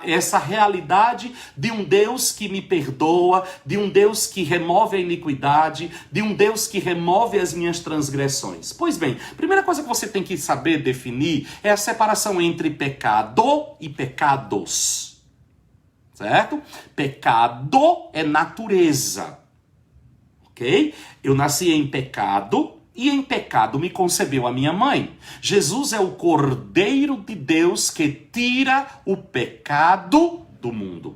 essa realidade de um Deus que me perdoa, de um Deus que remove a iniquidade, de um Deus que remove as minhas transgressões. Pois bem, a primeira coisa que você tem que saber definir é a separação entre pecado e pecados. Certo? Pecado é natureza. Ok? Eu nasci em pecado. E em pecado me concebeu a minha mãe. Jesus é o Cordeiro de Deus que tira o pecado do mundo.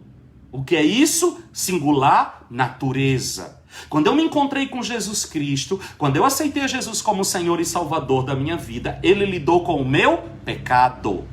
O que é isso? Singular, natureza. Quando eu me encontrei com Jesus Cristo, quando eu aceitei Jesus como Senhor e Salvador da minha vida, Ele lidou com o meu pecado.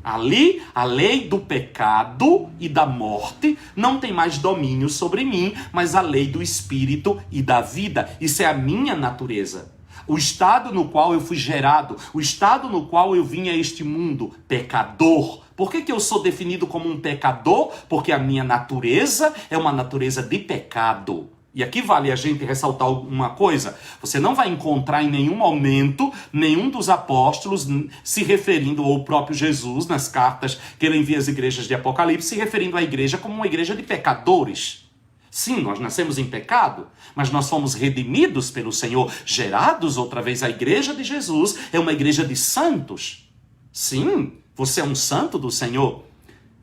Ali, a lei do pecado e da morte não tem mais domínio sobre mim, mas a lei do Espírito e da vida. Isso é a minha natureza. O estado no qual eu fui gerado, o estado no qual eu vim a este mundo, pecador. Por que eu sou definido como um pecador? Porque a minha natureza é uma natureza de pecado. E aqui vale a gente ressaltar uma coisa. Você não vai encontrar em nenhum momento nenhum dos apóstolos se referindo, ou o próprio Jesus, nas cartas que ele envia às igrejas de Apocalipse, se referindo à igreja como uma igreja de pecadores. Sim, nós nascemos em pecado, mas nós fomos redimidos pelo Senhor, gerados outra vez. A igreja de Jesus é uma igreja de santos. Sim, você é um santo do Senhor.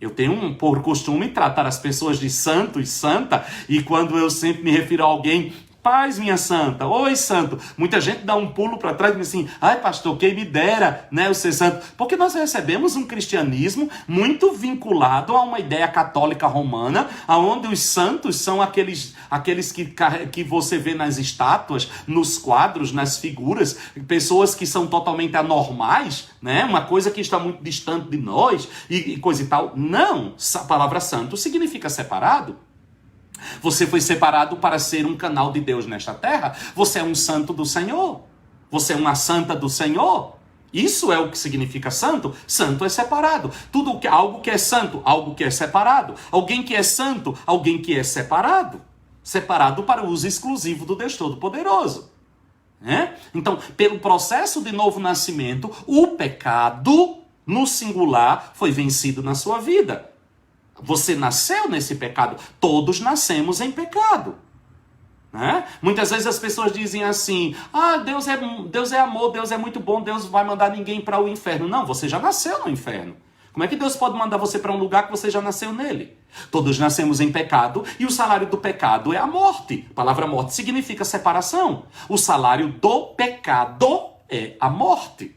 Eu tenho por costume tratar as pessoas de santo e santa, e quando eu sempre me refiro a alguém, paz, minha santa, oi, santo. Muita gente dá um pulo para trás e diz assim, ai, pastor, quem me dera, né, eu ser santo. Porque nós recebemos um cristianismo muito vinculado a uma ideia católica romana, onde os santos são aqueles que você vê nas estátuas, nos quadros, nas figuras, pessoas que são totalmente anormais, né, uma coisa que está muito distante de nós e coisa e tal. Não, a palavra santo significa separado. Você foi separado para ser um canal de Deus nesta terra. Você é um santo do Senhor. Você é uma santa do Senhor. Isso é o que significa santo. Santo é separado. Algo que é santo, algo que é separado. Alguém que é santo, alguém que é separado. Separado para o uso exclusivo do Deus Todo-Poderoso. Então, pelo processo de novo nascimento, o pecado, no singular, foi vencido na sua vida. Você nasceu nesse pecado. Todos nascemos em pecado. Né? Muitas vezes as pessoas dizem assim, Deus é amor, Deus é muito bom, Deus vai mandar ninguém para o inferno. Não, você já nasceu no inferno. Como é que Deus pode mandar você para um lugar que você já nasceu nele? Todos nascemos em pecado e o salário do pecado é a morte. A palavra morte significa separação. O salário do pecado é a morte.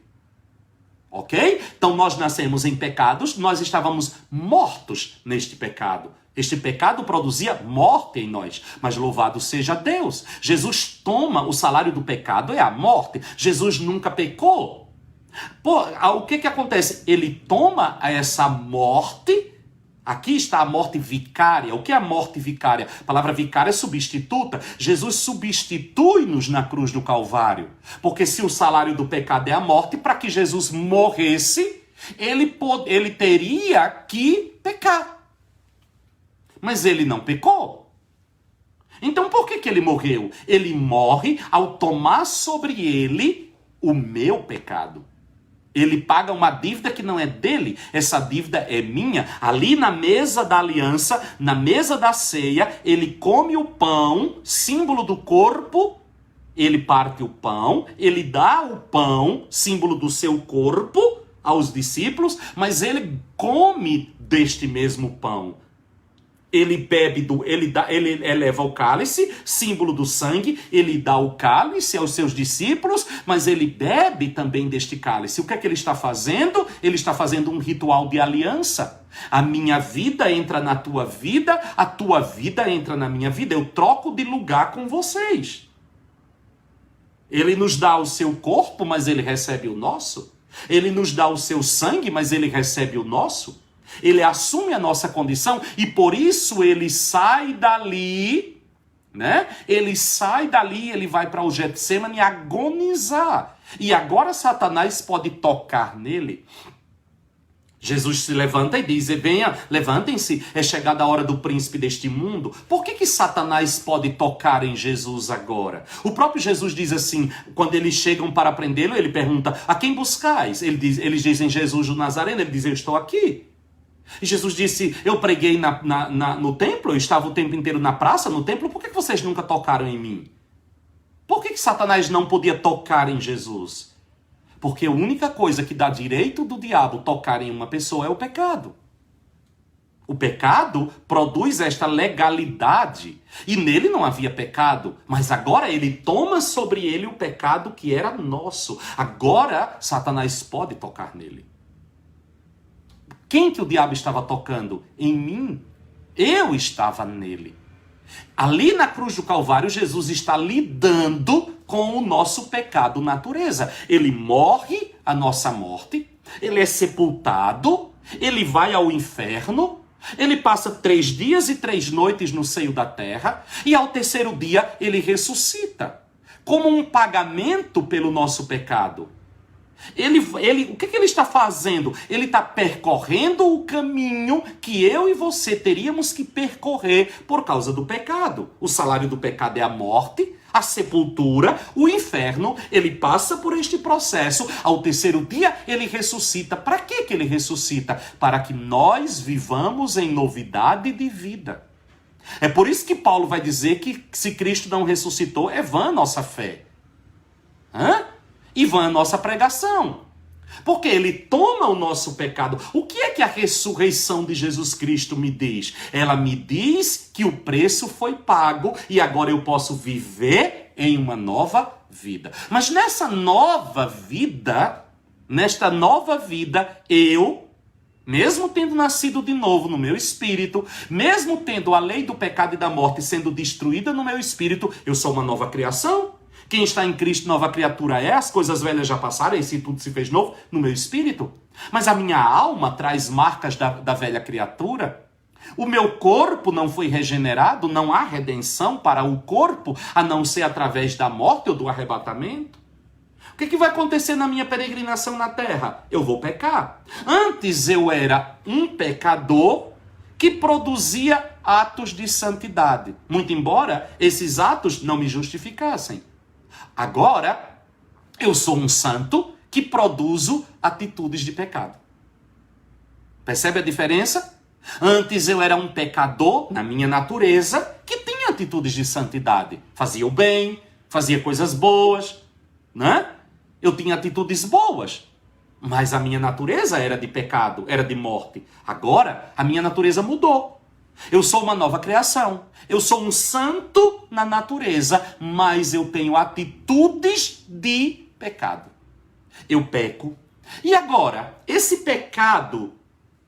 Ok? Então nós nascemos em pecados, nós estávamos mortos neste pecado. Este pecado produzia morte em nós, mas louvado seja Deus. Jesus toma o salário do pecado, é a morte. Jesus nunca pecou. O que acontece? Ele toma essa morte. Aqui está a morte vicária. O que é a morte vicária? A palavra vicária é substituta. Jesus substitui-nos na cruz do Calvário. Porque se o salário do pecado é a morte, para que Jesus morresse, ele teria que pecar. Mas ele não pecou. Então por que ele morreu? Ele morre ao tomar sobre ele o meu pecado. Ele paga uma dívida que não é dele, essa dívida é minha. Ali na mesa da aliança, na mesa da ceia, ele come o pão, símbolo do corpo, ele parte o pão, ele dá o pão, símbolo do seu corpo, aos discípulos, mas ele come deste mesmo pão. Ele bebe, ele eleva o cálice, símbolo do sangue, ele dá o cálice aos seus discípulos, mas ele bebe também deste cálice. O que é que ele está fazendo? Ele está fazendo um ritual de aliança. A minha vida entra na tua vida, a tua vida entra na minha vida. Eu troco de lugar com vocês. Ele nos dá o seu corpo, mas ele recebe o nosso. Ele nos dá o seu sangue, mas ele recebe o nosso. Ele assume a nossa condição e por isso ele sai dali, né? Ele sai dali, ele vai para o Getsêmani agonizar. E agora Satanás pode tocar nele. Jesus se levanta e diz: venha, levantem-se, é chegada a hora do príncipe deste mundo. Por que Satanás pode tocar em Jesus agora? O próprio Jesus diz assim, quando eles chegam para prendê-lo, ele pergunta: a quem buscais? Eles dizem: Jesus o Nazareno. Ele diz: eu estou aqui. E Jesus disse: eu preguei no templo, eu estava o tempo inteiro na praça, no templo, por que vocês nunca tocaram em mim? Por que Satanás não podia tocar em Jesus? Porque a única coisa que dá direito do diabo tocar em uma pessoa é o pecado. O pecado produz esta legalidade. E nele não havia pecado. Mas agora ele toma sobre ele o pecado que era nosso. Agora Satanás pode tocar nele. Quem que o diabo estava tocando? Em mim. Eu estava nele. Ali na cruz do Calvário, Jesus está lidando com o nosso pecado natureza. Ele morre a nossa morte, ele é sepultado, ele vai ao inferno, ele passa 3 dias e 3 noites no seio da terra, e ao terceiro dia ele ressuscita, como um pagamento pelo nosso pecado. O que ele está fazendo? Ele está percorrendo o caminho que eu e você teríamos que percorrer por causa do pecado. O salário do pecado é a morte, a sepultura, o inferno. Ele passa por este processo. Ao terceiro dia ele ressuscita. Para que ele ressuscita? Para que nós vivamos em novidade de vida. É por isso que Paulo vai dizer que se Cristo não ressuscitou, é vã a nossa fé. E vã a nossa pregação. Porque ele toma o nosso pecado. O que é que a ressurreição de Jesus Cristo me diz? Ela me diz que o preço foi pago e agora eu posso viver em uma nova vida. Mas nesta nova vida, eu, mesmo tendo nascido de novo no meu espírito, mesmo tendo a lei do pecado e da morte sendo destruída no meu espírito, eu sou uma nova criação. Quem está em Cristo, nova criatura é, as coisas velhas já passaram, e se tudo se fez novo no meu espírito. Mas a minha alma traz marcas da velha criatura. O meu corpo não foi regenerado, não há redenção para o corpo, a não ser através da morte ou do arrebatamento. O que vai acontecer na minha peregrinação na terra? Eu vou pecar. Antes eu era um pecador que produzia atos de santidade, muito embora esses atos não me justificassem. Agora, eu sou um santo que produzo atitudes de pecado. Percebe a diferença? Antes eu era um pecador, na minha natureza, que tinha atitudes de santidade. Fazia o bem, fazia coisas boas, né? Eu tinha atitudes boas. Mas a minha natureza era de pecado, era de morte. Agora, a minha natureza mudou. Eu sou uma nova criação. Eu sou um santo na natureza, mas eu tenho atitudes de pecado. Eu peco. E agora, esse pecado,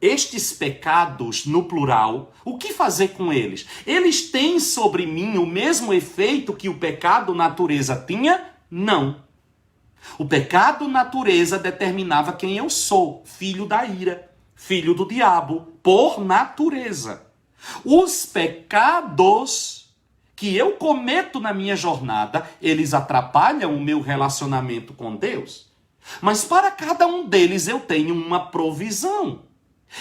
estes pecados no plural, o que fazer com eles? Eles têm sobre mim o mesmo efeito que o pecado natureza tinha? Não. O pecado natureza determinava quem eu sou, filho da ira, filho do diabo, por natureza. Os pecados que eu cometo na minha jornada, eles atrapalham o meu relacionamento com Deus. Mas para cada um deles eu tenho uma provisão.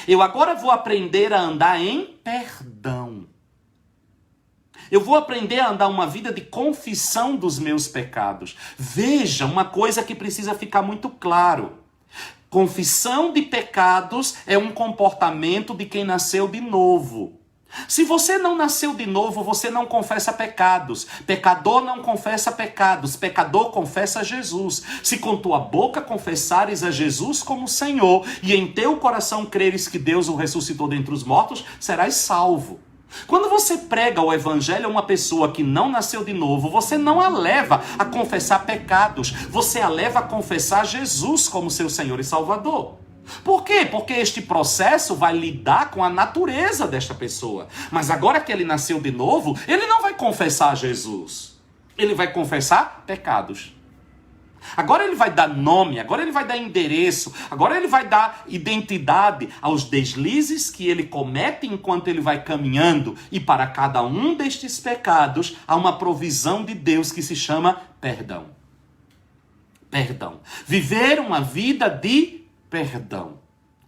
Eu agora vou aprender a andar em perdão. Eu vou aprender a andar uma vida de confissão dos meus pecados. Veja, uma coisa que precisa ficar muito claro. Confissão de pecados é um comportamento de quem nasceu de novo. Se você não nasceu de novo, você não confessa pecados. Pecador não confessa pecados. Pecador confessa Jesus. Se com tua boca confessares a Jesus como Senhor e em teu coração creres que Deus o ressuscitou dentre os mortos, serás salvo. Quando você prega o evangelho a uma pessoa que não nasceu de novo, você não a leva a confessar pecados. Você a leva a confessar Jesus como seu Senhor e Salvador. Por quê? Porque este processo vai lidar com a natureza desta pessoa. Mas agora que ele nasceu de novo, ele não vai confessar Jesus. Ele vai confessar pecados. Agora ele vai dar nome, agora ele vai dar endereço, agora ele vai dar identidade aos deslizes que ele comete enquanto ele vai caminhando. E para cada um destes pecados há uma provisão de Deus que se chama perdão. Perdão. Viver uma vida de perdão.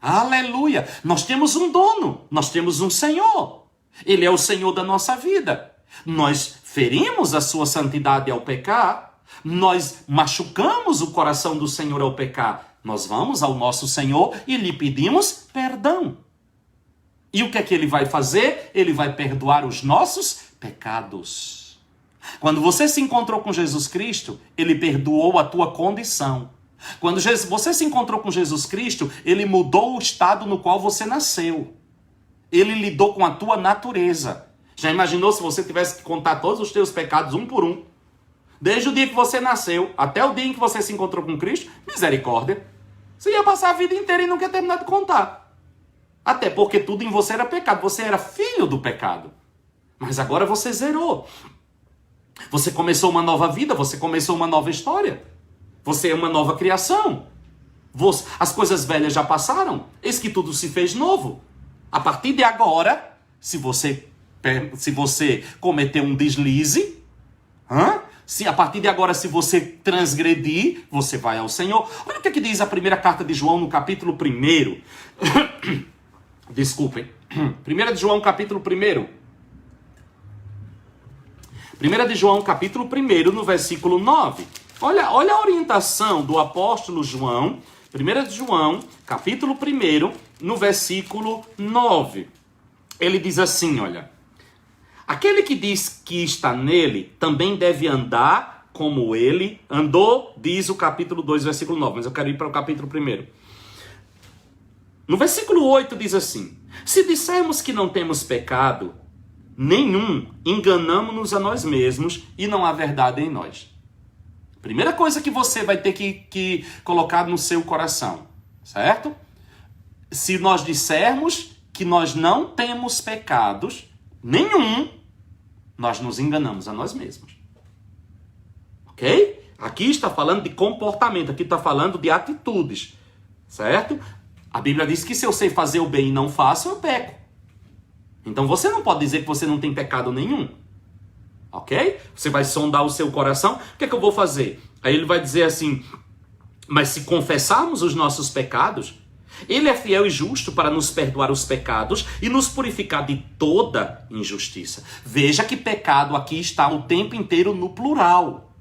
Aleluia! Nós temos um dono, nós temos um Senhor. Ele é o Senhor da nossa vida. Nós ferimos a sua santidade ao pecar. Nós machucamos o coração do Senhor ao pecar. Nós vamos ao nosso Senhor e lhe pedimos perdão. E o que é que ele vai fazer? Ele vai perdoar os nossos pecados. Quando você se encontrou com Jesus Cristo, ele perdoou a tua condição. Quando você se encontrou com Jesus Cristo, ele mudou o estado no qual você nasceu. Ele lidou com a tua natureza. Já imaginou se você tivesse que contar todos os teus pecados um por um? Desde o dia que você nasceu até o dia em que você se encontrou com Cristo, misericórdia. Você ia passar a vida inteira e não quer terminar de contar. Até porque tudo em você era pecado. Você era filho do pecado. Mas agora você zerou. Você começou uma nova vida, você começou uma nova história. Você é uma nova criação. As coisas velhas já passaram. Eis que tudo se fez novo. A partir de agora, se você cometer um deslize, se a partir de agora, se você transgredir, você vai ao Senhor. Olha o que diz a primeira carta de João no capítulo 1. Desculpem. 1 de João, capítulo 1. 1 de João, capítulo 1, no versículo 9. Olha a orientação do apóstolo João. 1 de João, capítulo 1, no versículo 9. Ele diz assim, olha. Aquele que diz que está nele também deve andar como ele andou, diz o capítulo 2, versículo 9. Mas eu quero ir para o capítulo 1. No versículo 8 diz assim: se dissermos que não temos pecado nenhum, enganamo-nos a nós mesmos e não há verdade em nós. Primeira coisa que você vai ter que colocar no seu coração, certo? Se nós dissermos que nós não temos pecados nenhum, nós nos enganamos a nós mesmos. Ok? Aqui está falando de comportamento, aqui está falando de atitudes, certo? A Bíblia diz que se eu sei fazer o bem e não faço, eu peco. Então você não pode dizer que você não tem pecado nenhum. Ok? Você vai sondar o seu coração. O que é que eu vou fazer? Aí ele vai dizer assim: mas se confessarmos os nossos pecados, ele é fiel e justo para nos perdoar os pecados e nos purificar de toda injustiça. Veja que pecado aqui está o tempo inteiro no plural.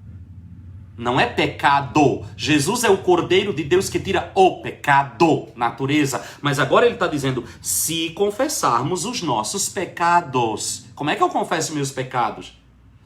Não é pecado. Jesus é o Cordeiro de Deus que tira o pecado, natureza. Mas agora ele está dizendo, se confessarmos os nossos pecados. Como é que eu confesso meus pecados?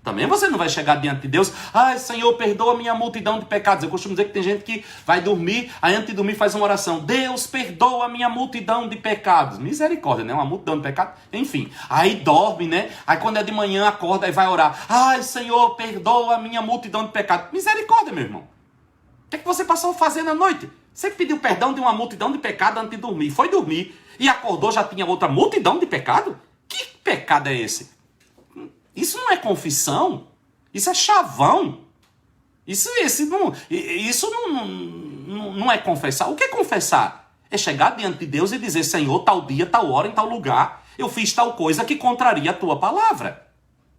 Também você não vai chegar diante de Deus, ai Senhor, perdoa a minha multidão de pecados. Eu costumo dizer que tem gente que vai dormir, aí antes de dormir faz uma oração, Deus, perdoa a minha multidão de pecados. Misericórdia, né? Uma multidão de pecados. Enfim, aí dorme, né? Aí quando é de manhã acorda e vai orar, ai Senhor, perdoa a minha multidão de pecados. Misericórdia, meu irmão. O que é que você passou a fazer na noite? Você pediu perdão de uma multidão de pecado antes de dormir. Foi dormir e acordou, já tinha outra multidão de pecado? Que pecado é esse? Isso não é confissão, isso é chavão. Isso não é confessar. O que é confessar? É chegar diante de Deus e dizer, Senhor, tal dia, tal hora, em tal lugar, eu fiz tal coisa que contraria a tua palavra.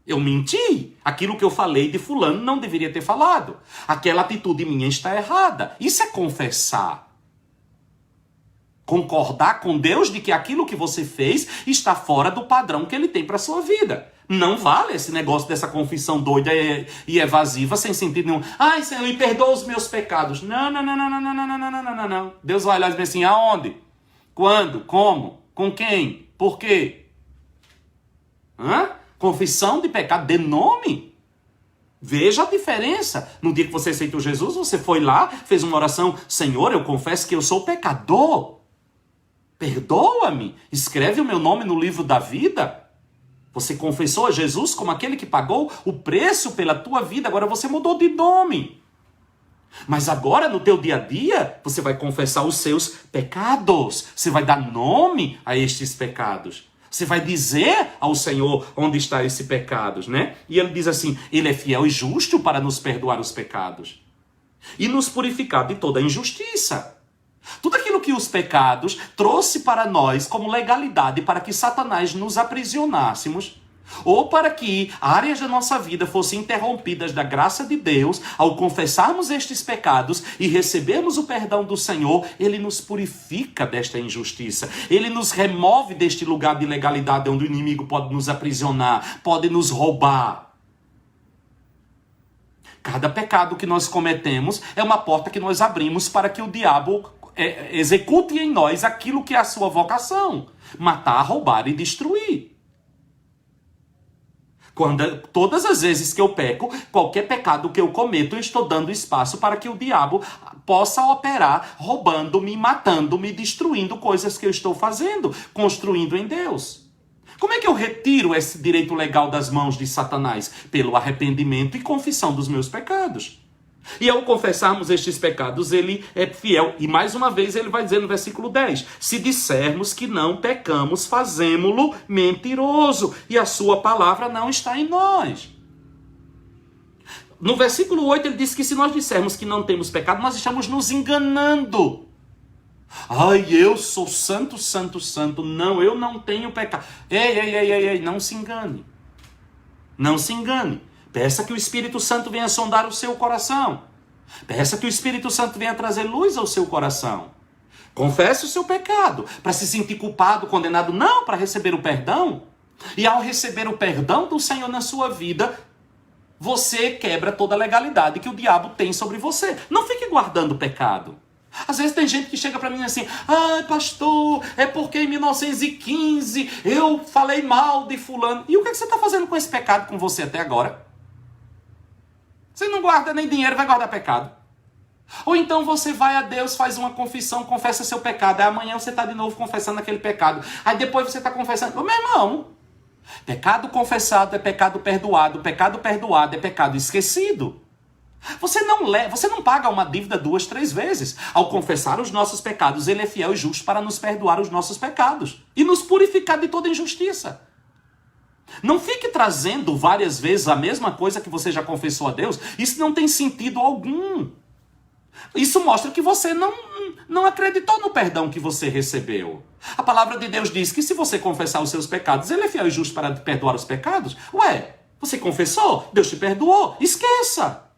Eu menti. Aquilo que eu falei de fulano não deveria ter falado. Aquela atitude minha está errada. Isso é confessar. Concordar com Deus de que aquilo que você fez está fora do padrão que ele tem para a sua vida. Não vale esse negócio dessa confissão doida e evasiva sem sentido nenhum. Ai, Senhor, me perdoa os meus pecados. Não. Deus vai olhar e dizer assim, aonde? Quando? Como? Com quem? Por quê? Confissão de pecado de nome. Veja a diferença. No dia que você aceitou Jesus, você foi lá, fez uma oração. Senhor, eu confesso que eu sou pecador. Perdoa-me. Escreve o meu nome no livro da vida. Você confessou a Jesus como aquele que pagou o preço pela tua vida. Agora você mudou de nome. Mas agora, no teu dia a dia, você vai confessar os seus pecados. Você vai dar nome a estes pecados. Você vai dizer ao Senhor onde está esse pecado, né? E ele diz assim, ele é fiel e justo para nos perdoar os pecados. e nos purificar de toda injustiça. Tudo aquilo que os pecados trouxe para nós como legalidade para que Satanás nos aprisionássemos, ou para que áreas da nossa vida fossem interrompidas da graça de Deus, ao confessarmos estes pecados e recebermos o perdão do Senhor, Ele nos purifica desta injustiça. Ele nos remove deste lugar de ilegalidade onde o inimigo pode nos aprisionar, pode nos roubar. Cada pecado que nós cometemos é uma porta que nós abrimos para que o diabo execute em nós aquilo que é a sua vocação: matar, roubar e destruir. Todas as vezes que eu peco, qualquer pecado que eu cometo, eu estou dando espaço para que o diabo possa operar, roubando-me, matando-me, destruindo coisas que eu estou fazendo, construindo em Deus. Como é que eu retiro esse direito legal das mãos de Satanás? Pelo arrependimento e confissão dos meus pecados. E ao confessarmos estes pecados, ele é fiel. E mais uma vez ele vai dizer no versículo 10, se dissermos que não pecamos, fazemo-lo mentiroso, e a sua palavra não está em nós. No versículo 8 ele diz que se nós dissermos que não temos pecado, nós estamos nos enganando. Ai, eu sou santo, santo, santo. Não, eu não tenho pecado. Ei, não se engane. Não se engane. Peça que o Espírito Santo venha sondar o seu coração. Peça que o Espírito Santo venha trazer luz ao seu coração. Confesse o seu pecado, para se sentir culpado, condenado, não, para receber o perdão. E ao receber o perdão do Senhor na sua vida, você quebra toda a legalidade que o diabo tem sobre você. Não fique guardando pecado. Às vezes tem gente que chega para mim assim, pastor, é porque em 1915 eu falei mal de fulano. E o que você está fazendo com esse pecado com você até agora? Você não guarda nem dinheiro, vai guardar pecado. Ou então você vai a Deus, faz uma confissão, confessa seu pecado. Aí amanhã você está de novo confessando aquele pecado. Aí depois você está confessando. Meu irmão, pecado confessado é pecado perdoado. Pecado perdoado é pecado esquecido. Você não paga uma dívida 2, 3 vezes. Ao confessar os nossos pecados, Ele é fiel e justo para nos perdoar os nossos pecados e nos purificar de toda injustiça. Não fique trazendo várias vezes a mesma coisa que você já confessou a Deus. Isso não tem sentido algum. Isso mostra que você não acreditou no perdão que você recebeu. A palavra de Deus diz que se você confessar os seus pecados, Ele é fiel e justo para perdoar os pecados. Ué, você confessou? Deus te perdoou? Esqueça.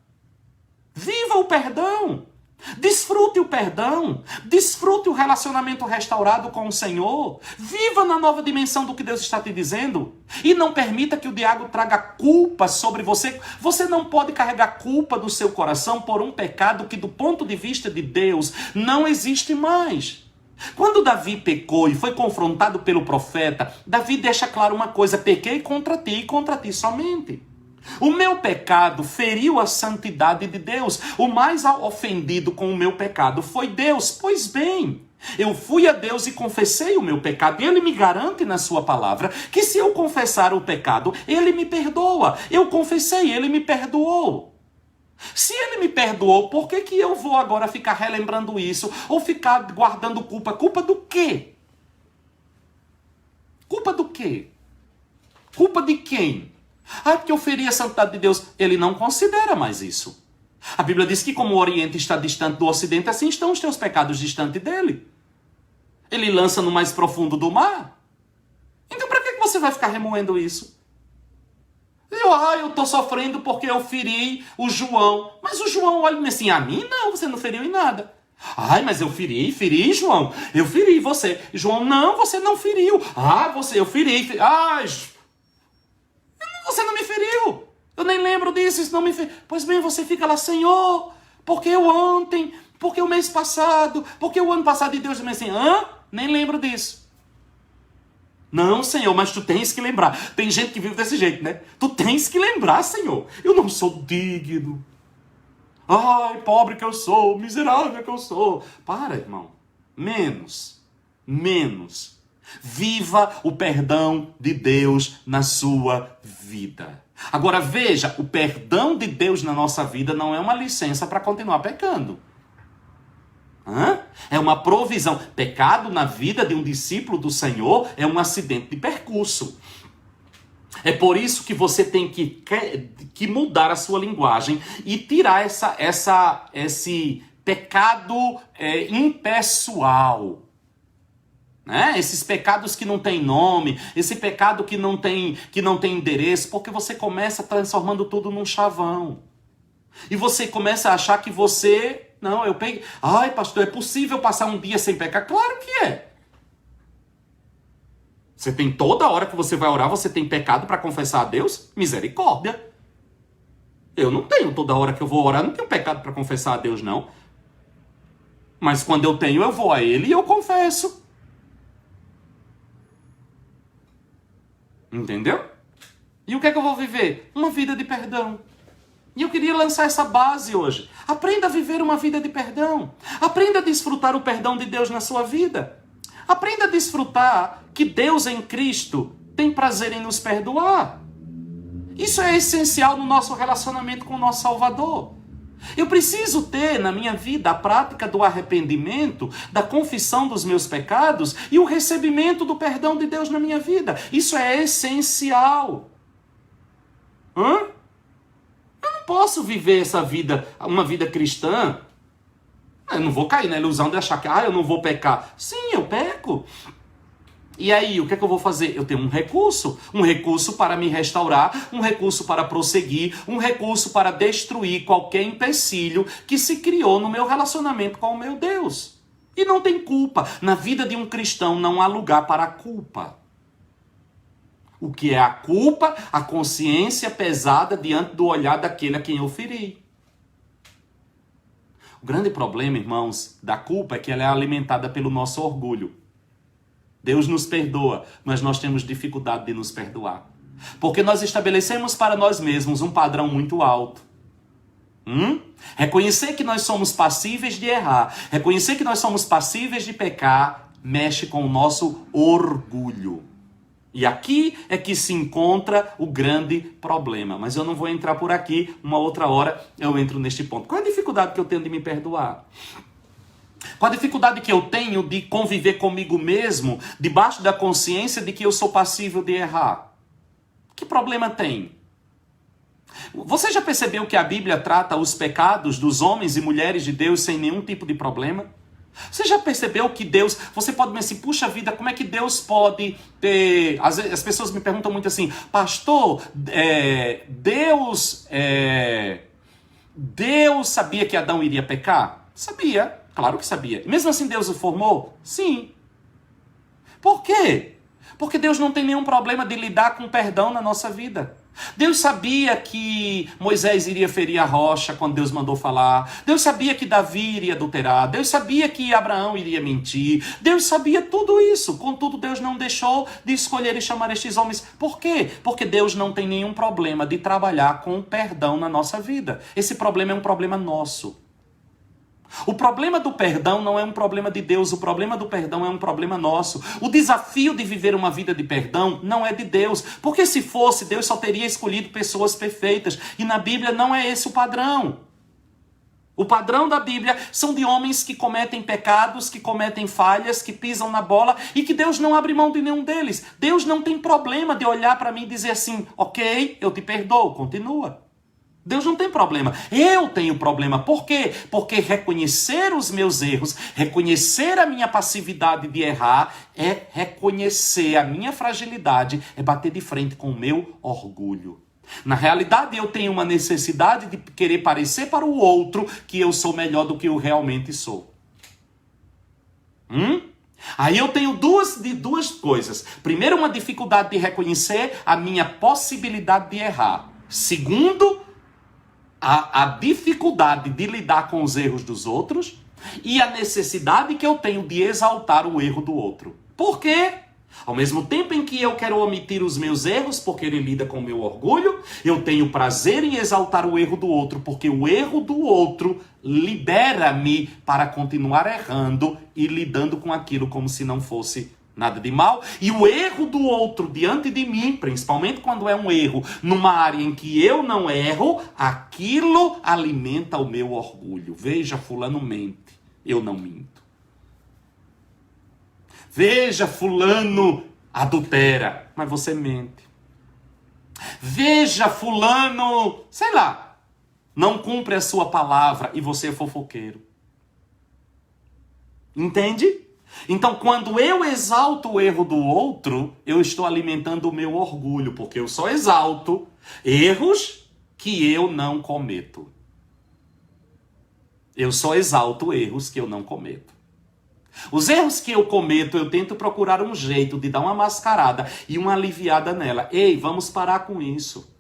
Viva o perdão. Desfrute o perdão. Desfrute o relacionamento restaurado com o Senhor. Viva na nova dimensão do que Deus está te dizendo. E não permita que o diabo traga culpa sobre você. Você não pode carregar culpa do seu coração por um pecado que, do ponto de vista de Deus, não existe mais. Quando Davi pecou e foi confrontado pelo profeta, Davi deixa claro uma coisa: pequei contra ti e contra ti somente. O meu pecado feriu a santidade de Deus. O mais ofendido com o meu pecado foi Deus. Pois bem, eu fui a Deus e confessei o meu pecado. E Ele me garante na sua palavra que se eu confessar o pecado, Ele me perdoa. Eu confessei, Ele me perdoou. Se Ele me perdoou, por que eu vou agora ficar relembrando isso? Ou ficar guardando culpa? Culpa do quê? Culpa do quê? Culpa de quem? Porque eu feri a santidade de Deus. Ele não considera mais isso. A Bíblia diz que como o Oriente está distante do Ocidente, assim estão os teus pecados distante dele. Ele lança no mais profundo do mar. Então para que você vai ficar remoendo isso? Eu estou sofrendo porque eu feri o João. Mas o João olha assim, a mim não, você não feriu em nada. Mas eu feri, João. Eu feri você. João, não, você não feriu. Eu feri. Você não me feriu. Eu nem lembro disso, isso não me feriu. Pois bem, você fica lá, Senhor, porque eu ontem, porque o mês passado, porque o ano passado, e Deus diz assim, nem lembro disso. Não, Senhor, mas tu tens que lembrar. Tem gente que vive desse jeito, né? Tu tens que lembrar, Senhor. Eu não sou digno. Ai, pobre que eu sou, miserável que eu sou. Para, irmão. Menos. Viva o perdão de Deus na sua vida. Agora veja, o perdão de Deus na nossa vida não é uma licença para continuar pecando. É uma provisão. Pecado na vida de um discípulo do Senhor é um acidente de percurso. É por isso que você tem que mudar a sua linguagem e tirar esse pecado impessoal. Né? Esses pecados que não tem nome, esse pecado que não tem endereço, porque você começa transformando tudo num chavão. E você começa a achar que você... Não, eu peguei... Ai, pastor, é possível passar um dia sem pecar? Claro que é. Você tem toda hora que você vai orar, você tem pecado para confessar a Deus? Misericórdia. Eu não tenho toda hora que eu vou orar, não tenho pecado para confessar a Deus, não. Mas quando eu tenho, eu vou a Ele e eu confesso. Entendeu? E o que é que eu vou viver? Uma vida de perdão. E eu queria lançar essa base hoje. Aprenda a viver uma vida de perdão. Aprenda a desfrutar o perdão de Deus na sua vida. Aprenda a desfrutar que Deus em Cristo tem prazer em nos perdoar. Isso é essencial no nosso relacionamento com o nosso Salvador. Eu preciso ter na minha vida a prática do arrependimento, da confissão dos meus pecados e o recebimento do perdão de Deus na minha vida. Isso é essencial. Eu não posso viver essa vida, uma vida cristã. Eu não vou cair na ilusão de achar que eu não vou pecar. Sim, eu peco. E aí, o que é que eu vou fazer? Eu tenho um recurso para me restaurar, um recurso para prosseguir, um recurso para destruir qualquer empecilho que se criou no meu relacionamento com o meu Deus. E não tem culpa. Na vida de um cristão não há lugar para a culpa. O que é a culpa? A consciência pesada diante do olhar daquele a quem eu feri. O grande problema, irmãos, da culpa é que ela é alimentada pelo nosso orgulho. Deus nos perdoa, mas nós temos dificuldade de nos perdoar. Porque nós estabelecemos para nós mesmos um padrão muito alto. Reconhecer que nós somos passíveis de errar, reconhecer que nós somos passíveis de pecar, mexe com o nosso orgulho. E aqui é que se encontra o grande problema. Mas eu não vou entrar por aqui, uma outra hora eu entro neste ponto. Qual é a dificuldade que eu tenho de me perdoar? Qual a dificuldade que eu tenho de conviver comigo mesmo, debaixo da consciência de que eu sou passível de errar? Que problema tem? Você já percebeu que a Bíblia trata os pecados dos homens e mulheres de Deus sem nenhum tipo de problema? Você já percebeu que Deus... Você pode pensar assim, puxa vida, como é que Deus pode ter... Às vezes, as pessoas me perguntam muito assim, pastor, Deus sabia que Adão iria pecar? Sabia. Claro que sabia. Mesmo assim Deus o formou? Sim. Por quê? Porque Deus não tem nenhum problema de lidar com perdão na nossa vida. Deus sabia que Moisés iria ferir a rocha quando Deus mandou falar. Deus sabia que Davi iria adulterar. Deus sabia que Abraão iria mentir. Deus sabia tudo isso. Contudo, Deus não deixou de escolher e chamar estes homens. Por quê? Porque Deus não tem nenhum problema de trabalhar com perdão na nossa vida. Esse problema é um problema nosso. O problema do perdão não é um problema de Deus, o problema do perdão é um problema nosso. O desafio de viver uma vida de perdão não é de Deus, porque se fosse, Deus só teria escolhido pessoas perfeitas, e na Bíblia não é esse o padrão. O padrão da Bíblia são de homens que cometem pecados, que cometem falhas, que pisam na bola, e que Deus não abre mão de nenhum deles. Deus não tem problema de olhar para mim e dizer assim, ok, eu te perdoo, continua. Deus não tem problema. Eu tenho problema. Por quê? Porque reconhecer os meus erros, reconhecer a minha passividade de errar, é reconhecer a minha fragilidade, é bater de frente com o meu orgulho. Na realidade, eu tenho uma necessidade de querer parecer para o outro que eu sou melhor do que eu realmente sou. Aí eu tenho duas coisas. Primeiro, uma dificuldade de reconhecer a minha possibilidade de errar. Segundo, a dificuldade de lidar com os erros dos outros e a necessidade que eu tenho de exaltar o erro do outro. Por quê? Ao mesmo tempo em que eu quero omitir os meus erros, porque ele lida com o meu orgulho, eu tenho prazer em exaltar o erro do outro, porque o erro do outro libera-me para continuar errando e lidando com aquilo como se não fosse nada de mal. E o erro do outro diante de mim, principalmente quando é um erro numa área em que eu não erro, aquilo alimenta o meu orgulho. Veja, fulano mente, eu não minto. Veja, fulano adultera, mas você mente. Veja, fulano, sei lá, não cumpre a sua palavra e você é fofoqueiro. Entende? Então, quando eu exalto o erro do outro, eu estou alimentando o meu orgulho, porque eu só exalto erros que eu não cometo. Eu só exalto erros que eu não cometo. Os erros que eu cometo, eu tento procurar um jeito de dar uma mascarada e uma aliviada nela. Ei, vamos parar com isso.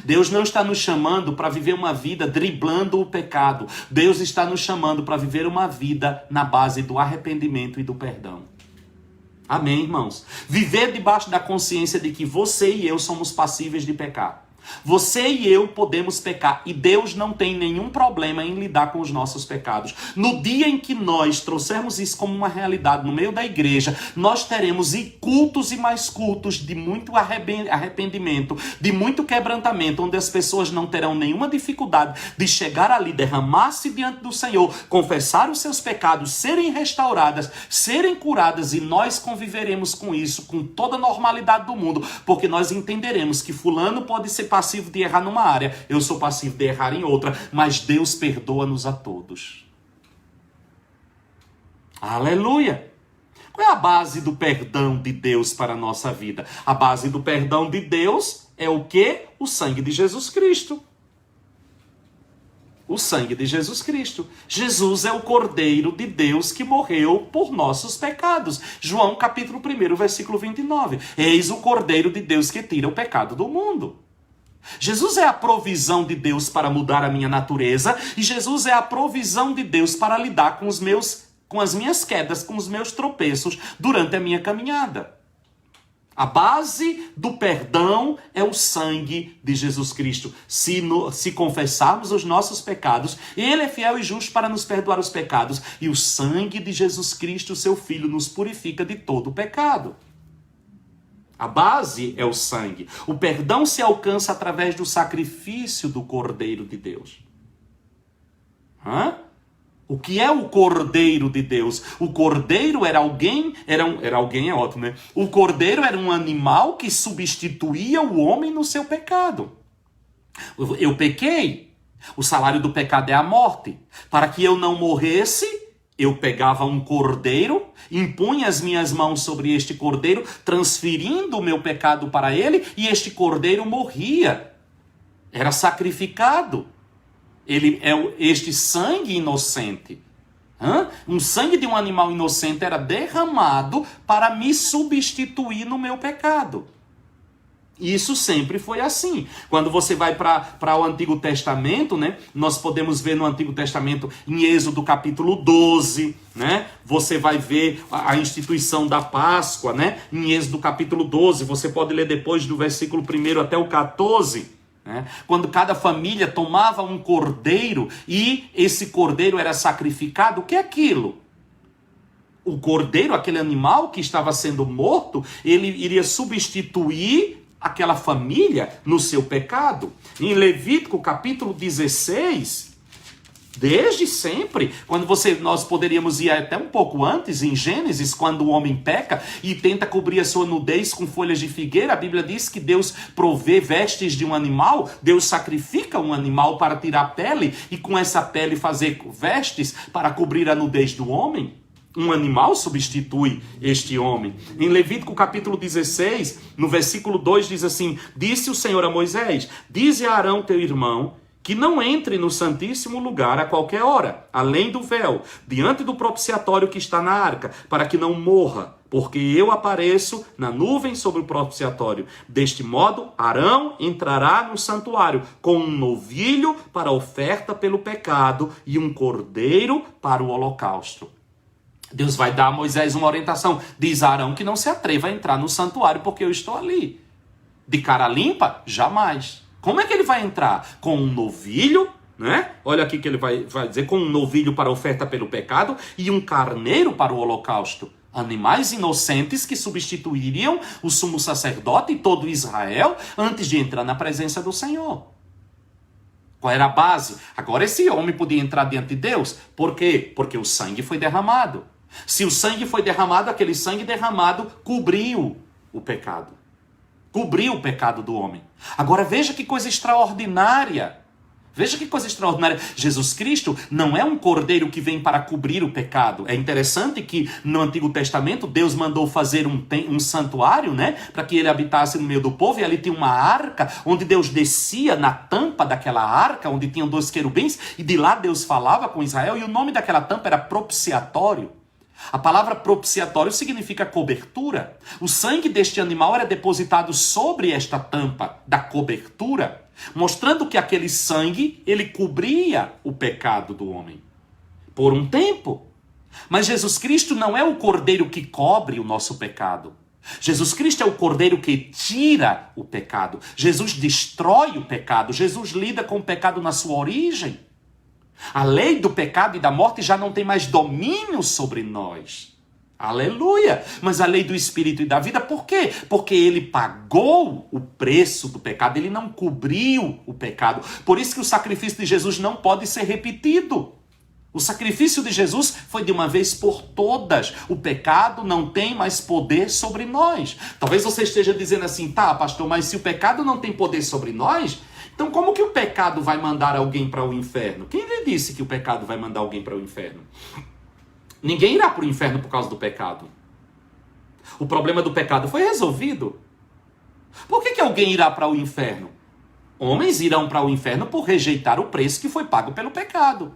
Deus não está nos chamando para viver uma vida driblando o pecado. Deus está nos chamando para viver uma vida na base do arrependimento e do perdão. Amém, irmãos? Viver debaixo da consciência de que você e eu somos passíveis de pecar. Você e eu podemos pecar e Deus não tem nenhum problema em lidar com os nossos pecados. No dia em que nós trouxermos isso como uma realidade no meio da igreja, nós teremos cultos e mais cultos de muito arrependimento, de muito quebrantamento, onde as pessoas não terão nenhuma dificuldade de chegar ali, derramar-se diante do Senhor, confessar os seus pecados, serem restauradas, serem curadas, e nós conviveremos com isso com toda a normalidade do mundo, porque nós entenderemos que fulano pode ser passivo de errar numa área, eu sou passivo de errar em outra, mas Deus perdoa-nos a todos. Aleluia! Qual é a base do perdão de Deus para a nossa vida? A base do perdão de Deus é o quê? O sangue de Jesus Cristo. O sangue de Jesus Cristo. Jesus é o Cordeiro de Deus que morreu por nossos pecados. João capítulo 1, versículo 29. Eis o Cordeiro de Deus que tira o pecado do mundo. Jesus é a provisão de Deus para mudar a minha natureza, e Jesus é a provisão de Deus para lidar com as minhas quedas, com os meus tropeços durante a minha caminhada. A base do perdão é o sangue de Jesus Cristo. Se confessarmos os nossos pecados, Ele é fiel e justo para nos perdoar os pecados, e o sangue de Jesus Cristo, seu Filho, nos purifica de todo o pecado. A base é o sangue. O perdão se alcança através do sacrifício do Cordeiro de Deus. O que é o Cordeiro de Deus? O Cordeiro era alguém é ótimo, né? O Cordeiro era um animal que substituía o homem no seu pecado. Eu pequei. O salário do pecado é a morte. Para que eu não morresse, eu pegava um cordeiro, impunha as minhas mãos sobre este cordeiro, transferindo o meu pecado para ele, e este cordeiro morria. Era sacrificado. Este sangue inocente, um sangue de um animal inocente era derramado para me substituir no meu pecado. Isso sempre foi assim. Quando você vai para o Antigo Testamento, né, nós podemos ver no Antigo Testamento, em Êxodo capítulo 12, né, você vai ver a instituição da Páscoa, né, em Êxodo capítulo 12, você pode ler depois do versículo 1 até o 14, né, quando cada família tomava um cordeiro e esse cordeiro era sacrificado. O que é aquilo? O cordeiro, aquele animal que estava sendo morto, ele iria substituir aquela família no seu pecado. Em Levítico capítulo 16, desde sempre, nós poderíamos ir até um pouco antes, em Gênesis, quando o homem peca e tenta cobrir a sua nudez com folhas de figueira, a Bíblia diz que Deus provê vestes de um animal, Deus sacrifica um animal para tirar a pele e com essa pele fazer vestes para cobrir a nudez do homem. Um animal substitui este homem. Em Levítico capítulo 16, no versículo 2 diz assim: disse o Senhor a Moisés, dize a Arão teu irmão, que não entre no santíssimo lugar a qualquer hora, além do véu, diante do propiciatório que está na arca, para que não morra, porque eu apareço na nuvem sobre o propiciatório. Deste modo, Arão entrará no santuário com um novilho para oferta pelo pecado e um cordeiro para o holocausto. Deus vai dar a Moisés uma orientação. Diz a Arão que não se atreva a entrar no santuário porque eu estou ali. De cara limpa? Jamais. Como é que ele vai entrar? Com um novilho, né? Olha aqui que ele vai dizer, com um novilho para oferta pelo pecado e um carneiro para o holocausto. Animais inocentes que substituiriam o sumo sacerdote e todo Israel antes de entrar na presença do Senhor. Qual era a base? Agora esse homem podia entrar diante de Deus. Por quê? Porque o sangue foi derramado. Se o sangue foi derramado, aquele sangue derramado cobriu o pecado. Cobriu o pecado do homem. Agora veja que coisa extraordinária. Veja que coisa extraordinária. Jesus Cristo não é um cordeiro que vem para cobrir o pecado. É interessante que no Antigo Testamento Deus mandou fazer um santuário, né? Para que ele habitasse no meio do povo. E ali tinha uma arca, onde Deus descia na tampa daquela arca, onde tinham 2 querubins. E de lá Deus falava com Israel. E o nome daquela tampa era propiciatório. A palavra propiciatório significa cobertura. O sangue deste animal era depositado sobre esta tampa da cobertura, mostrando que aquele sangue, ele cobria o pecado do homem por um tempo. Mas Jesus Cristo não é o cordeiro que cobre o nosso pecado. Jesus Cristo é o cordeiro que tira o pecado. Jesus destrói o pecado. Jesus lida com o pecado na sua origem. A lei do pecado e da morte já não tem mais domínio sobre nós. Aleluia! Mas a lei do Espírito e da vida, por quê? Porque ele pagou o preço do pecado, ele não cobriu o pecado. Por isso que o sacrifício de Jesus não pode ser repetido. O sacrifício de Jesus foi de uma vez por todas. O pecado não tem mais poder sobre nós. Talvez você esteja dizendo assim, tá, pastor, mas se o pecado não tem poder sobre nós, então como que o pecado vai mandar alguém para o inferno? Quem lhe disse que o pecado vai mandar alguém para o inferno? Ninguém irá para o inferno por causa do pecado. O problema do pecado foi resolvido. Por que alguém irá para o inferno? Homens irão para o inferno por rejeitar o preço que foi pago pelo pecado.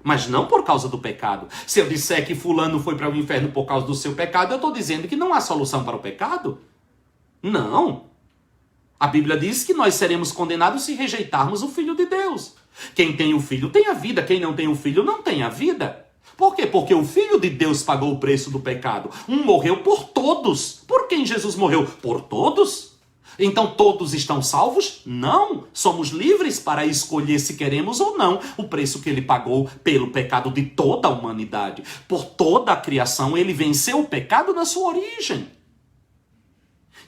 Mas não por causa do pecado. Se eu disser que fulano foi para o inferno por causa do seu pecado, eu estou dizendo que não há solução para o pecado? Não. A Bíblia diz que nós seremos condenados se rejeitarmos o Filho de Deus. Quem tem o Filho tem a vida, quem não tem o Filho não tem a vida. Por quê? Porque o Filho de Deus pagou o preço do pecado. Um morreu por todos. Por quem Jesus morreu? Por todos. Então todos estão salvos? Não. Somos livres para escolher se queremos ou não o preço que ele pagou pelo pecado de toda a humanidade. Por toda a criação, ele venceu o pecado na sua origem.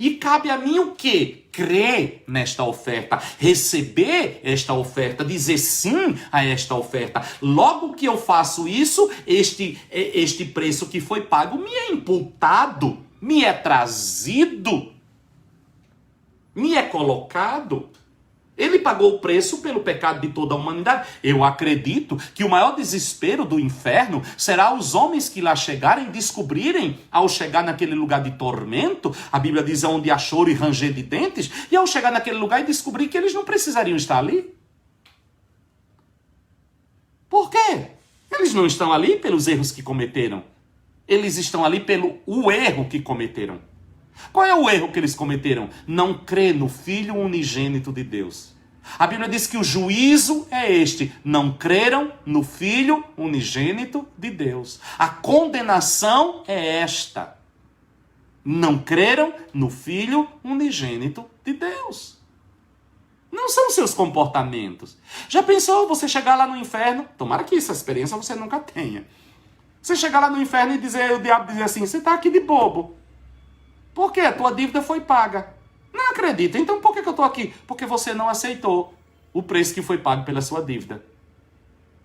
E cabe a mim o quê? Crer nesta oferta, receber esta oferta, dizer sim a esta oferta. Logo que eu faço isso, este preço que foi pago me é imputado, me é trazido, me é colocado. Ele pagou o preço pelo pecado de toda a humanidade. Eu acredito que o maior desespero do inferno será os homens que lá chegarem descobrirem, ao chegar naquele lugar de tormento, a Bíblia diz onde há choro e ranger de dentes, e ao chegar naquele lugar e descobrir que eles não precisariam estar ali. Por quê? Eles não estão ali pelos erros que cometeram. Eles estão ali pelo erro que cometeram. Qual é o erro que eles cometeram? Não crer no Filho unigênito de Deus. A Bíblia diz que o juízo é este. Não creram no Filho unigênito de Deus. A condenação é esta. Não creram no Filho unigênito de Deus. Não são seus comportamentos. Já pensou você chegar lá no inferno? Tomara que essa experiência você nunca tenha. Você chegar lá no inferno e dizer, o diabo dizer assim, você está aqui de bobo. Por quê? A tua dívida foi paga. Não acredita. Então por que eu estou aqui? Porque você não aceitou o preço que foi pago pela sua dívida.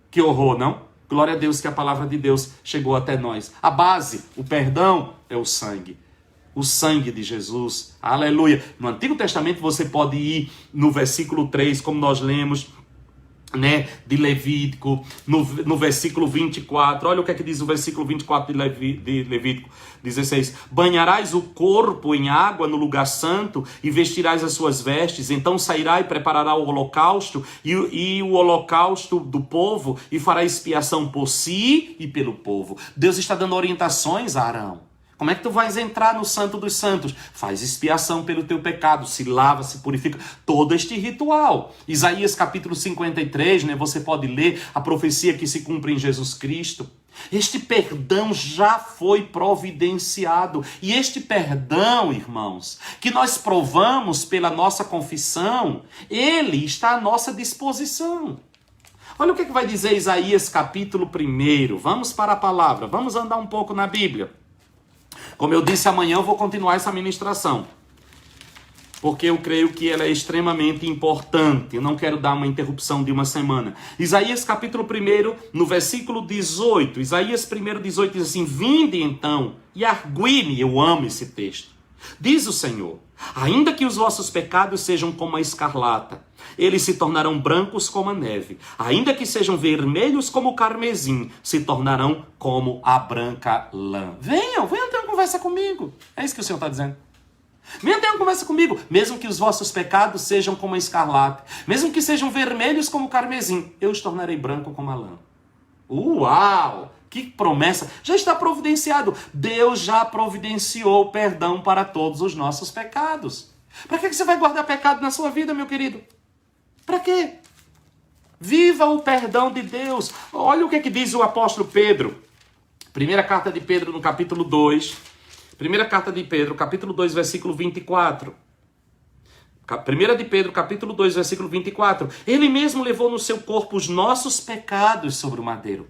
Que horror, não? Glória a Deus que a palavra de Deus chegou até nós. A base, o perdão, é o sangue. O sangue de Jesus. Aleluia. No Antigo Testamento você pode ir no versículo 3, como nós lemos, né, de Levítico, no versículo 24, olha o que é que diz o versículo 24 de Levítico 16, banharás o corpo em água no lugar santo e vestirás as suas vestes, então sairá e preparará o holocausto e o holocausto do povo e fará expiação por si e pelo povo. Deus está dando orientações a Arão. Como é que tu vais entrar no Santo dos Santos? Faz expiação pelo teu pecado, se lava, se purifica. Todo este ritual. Isaías capítulo 53, né? Você pode ler a profecia que se cumpre em Jesus Cristo. Este perdão já foi providenciado. E este perdão, irmãos, que nós provamos pela nossa confissão, ele está à nossa disposição. Olha o que vai dizer Isaías capítulo 1. Vamos para a palavra, vamos andar um pouco na Bíblia. Como eu disse, amanhã eu vou continuar essa ministração, porque eu creio que ela é extremamente importante. Eu não quero dar uma interrupção de uma semana. Isaías capítulo 1, no versículo 18. Isaías 1, 18 diz assim, vinde então e argui-me, eu amo esse texto. Diz o Senhor: ainda que os vossos pecados sejam como a escarlata, eles se tornarão brancos como a neve. Ainda que sejam vermelhos como o carmesim, se tornarão como a branca lã. Venham ter uma conversa comigo. É isso que o Senhor está dizendo. Venham ter uma conversa comigo. Mesmo que os vossos pecados sejam como a escarlata, mesmo que sejam vermelhos como o carmesim, eu os tornarei branco como a lã. Uau! Que promessa! Já está providenciado. Deus já providenciou perdão para todos os nossos pecados. Para que você vai guardar pecado na sua vida, meu querido? Para quê? Viva o perdão de Deus. Olha o que diz o apóstolo Pedro. Primeira carta de Pedro, no capítulo 2. Primeira carta de Pedro, capítulo 2, versículo 24. Primeira de Pedro, capítulo 2, versículo 24. Ele mesmo levou no seu corpo os nossos pecados sobre o madeiro.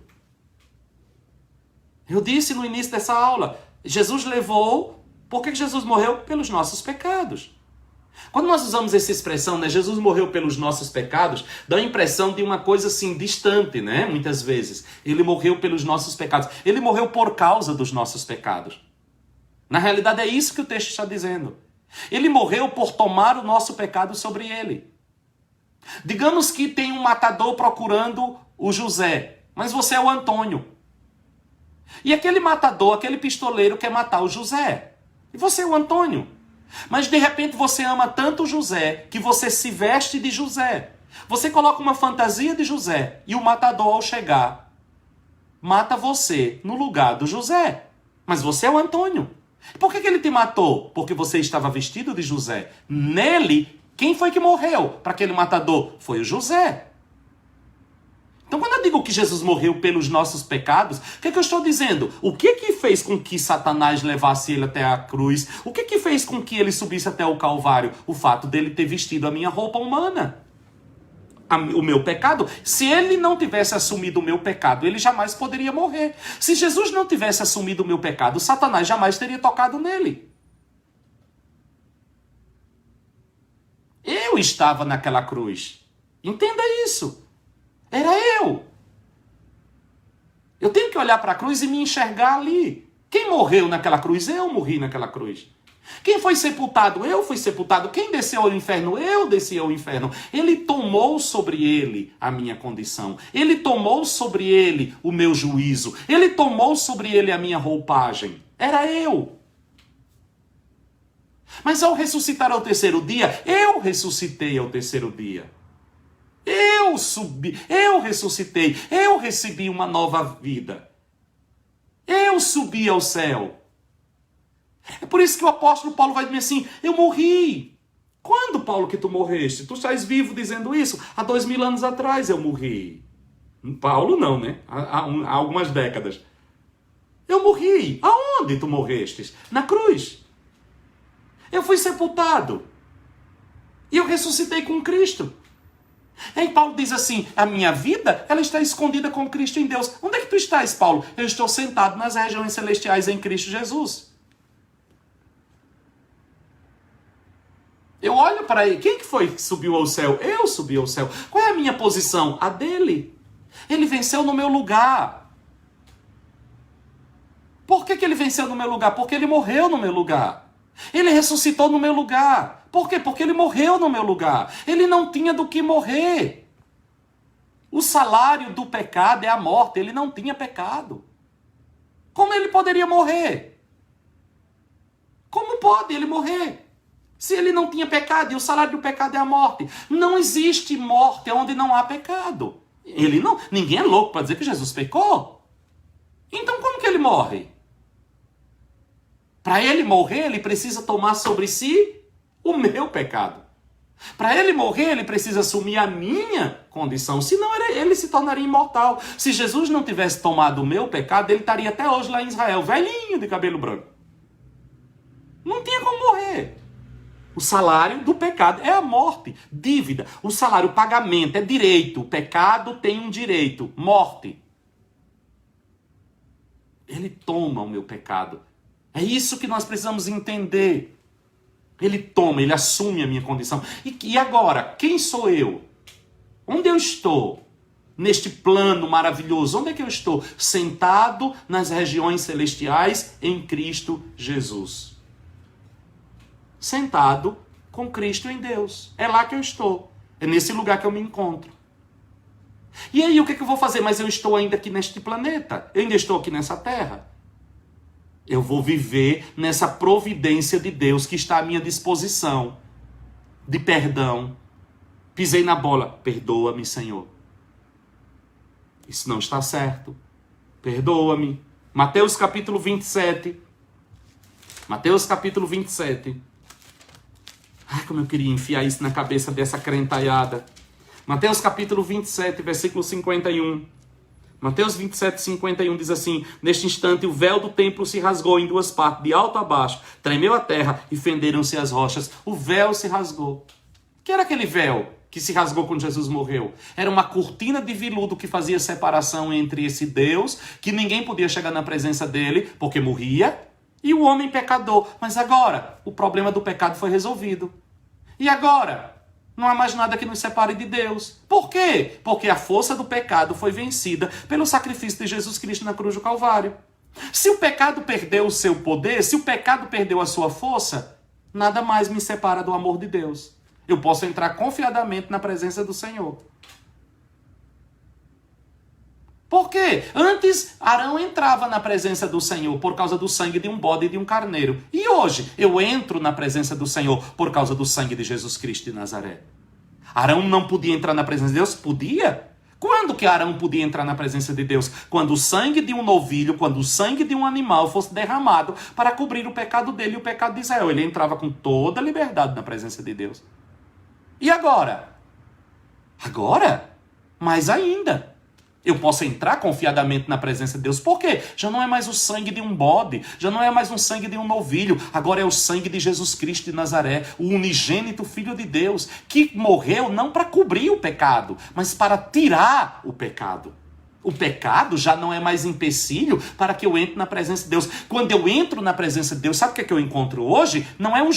Eu disse no início dessa aula, Jesus levou... Por que Jesus morreu? Pelos nossos pecados. Quando nós usamos essa expressão, né, Jesus morreu pelos nossos pecados, dá a impressão de uma coisa assim distante, né? Muitas vezes. Ele morreu pelos nossos pecados. Ele morreu por causa dos nossos pecados. Na realidade é isso que o texto está dizendo. Ele morreu por tomar o nosso pecado sobre ele. Digamos que tem um matador procurando o José, mas você é o Antônio. E aquele matador, aquele pistoleiro quer matar o José. E você é o Antônio. Mas de repente você ama tanto o José que você se veste de José. Você coloca uma fantasia de José e o matador, ao chegar, mata você no lugar do José. Mas você é o Antônio. Por que ele te matou? Porque você estava vestido de José. Nele, quem foi que morreu para aquele matador? Foi o José. Então, quando eu digo que Jesus morreu pelos nossos pecados, o que eu estou dizendo? O que fez com que Satanás levasse ele até a cruz? O que fez com que ele subisse até o Calvário? O fato dele ter vestido a minha roupa humana. O meu pecado. Se ele não tivesse assumido o meu pecado, ele jamais poderia morrer. Se Jesus não tivesse assumido o meu pecado, Satanás jamais teria tocado nele. Eu estava naquela cruz. Entenda isso. Era eu. Eu tenho que olhar para a cruz e me enxergar ali. Quem morreu naquela cruz? Eu morri naquela cruz. Quem foi sepultado? Eu fui sepultado. Quem desceu ao inferno? Eu desci ao inferno. Ele tomou sobre ele a minha condição. Ele tomou sobre ele o meu juízo. Ele tomou sobre ele a minha roupagem. Era eu. Mas ao ressuscitar ao terceiro dia, eu ressuscitei ao terceiro dia. Eu subi, eu ressuscitei, eu recebi uma nova vida. Eu subi ao céu. É por isso que o apóstolo Paulo vai dizer assim, eu morri. Quando, Paulo, que tu morreste? Tu estás vivo dizendo isso? Há 2000 anos atrás eu morri. Paulo não, né? Há algumas décadas. Eu morri. Aonde tu morrestes? Na cruz. Eu fui sepultado. E eu ressuscitei com Cristo. Aí Paulo diz assim, a minha vida, ela está escondida com Cristo em Deus. Onde é que tu estás, Paulo? Eu estou sentado nas regiões celestiais em Cristo Jesus. Eu olho para ele. Quem que foi que subiu ao céu? Eu subi ao céu. Qual é a minha posição? A dele. Ele venceu no meu lugar. Por que ele venceu no meu lugar? Porque ele morreu no meu lugar. Ele ressuscitou no meu lugar. Por quê? Porque ele morreu no meu lugar. Ele não tinha do que morrer. O salário do pecado é a morte. Ele não tinha pecado. Como ele poderia morrer? Como pode ele morrer? Se ele não tinha pecado e o salário do pecado é a morte. Não existe morte onde não há pecado. Ninguém é louco para dizer que Jesus pecou. Então como que ele morre? Para ele morrer, ele precisa tomar sobre si o meu pecado. Para ele morrer, ele precisa assumir a minha condição. Senão ele se tornaria imortal. Se Jesus não tivesse tomado o meu pecado, ele estaria até hoje lá em Israel, velhinho de cabelo branco. Não tinha como morrer. O salário do pecado é a morte, dívida. O salário, o pagamento, é direito. O pecado tem um direito, morte. Ele toma o meu pecado. É isso que nós precisamos entender. Ele toma, ele assume a minha condição. E agora, quem sou eu? Onde eu estou? Neste plano maravilhoso, onde é que eu estou? Sentado nas regiões celestiais em Cristo Jesus. sentado com Cristo em Deus. É lá que eu estou. É nesse lugar que eu me encontro. E aí, o que eu vou fazer? Mas eu estou ainda aqui neste planeta. Eu ainda estou aqui nessa terra. Eu vou viver nessa providência de Deus que está à minha disposição. De perdão. Pisei na bola. Perdoa-me, Senhor. Isso não está certo. Perdoa-me. Mateus capítulo 27. Mateus capítulo 27. Ai, como eu queria enfiar isso na cabeça dessa crentaiada. Mateus capítulo 27, versículo 51. Mateus 27, 51 diz assim: neste instante o véu do templo se rasgou em duas partes, de alto a baixo, tremeu a terra e fenderam-se as rochas. O véu se rasgou. O que era aquele véu que se rasgou quando Jesus morreu? Era uma cortina de veludo que fazia separação entre esse Deus, que ninguém podia chegar na presença dele, porque morria, e o homem pecador. Mas agora, o problema do pecado foi resolvido. E agora? Não há mais nada que nos separe de Deus. Por quê? Porque a força do pecado foi vencida pelo sacrifício de Jesus Cristo na cruz do Calvário. Se o pecado perdeu o seu poder, se o pecado perdeu a sua força, nada mais me separa do amor de Deus. Eu posso entrar confiadamente na presença do Senhor. Por quê? Antes, Arão entrava na presença do Senhor por causa do sangue de um bode e de um carneiro. E hoje, eu entro na presença do Senhor por causa do sangue de Jesus Cristo de Nazaré. Arão não podia entrar na presença de Deus? Podia. Quando que Arão podia entrar na presença de Deus? Quando o sangue de um novilho, quando o sangue de um animal fosse derramado para cobrir o pecado dele e o pecado de Israel. Ele entrava com toda a liberdade na presença de Deus. E agora? Agora? Mais ainda. Eu posso entrar confiadamente na presença de Deus. Por quê? Já não é mais o sangue de um bode, já não é mais um sangue de um novilho, agora é o sangue de Jesus Cristo de Nazaré, o unigênito Filho de Deus, que morreu não para cobrir o pecado, mas para tirar o pecado. O pecado já não é mais empecilho para que eu entre na presença de Deus. Quando eu entro na presença de Deus, sabe o que é que eu encontro hoje? Não é um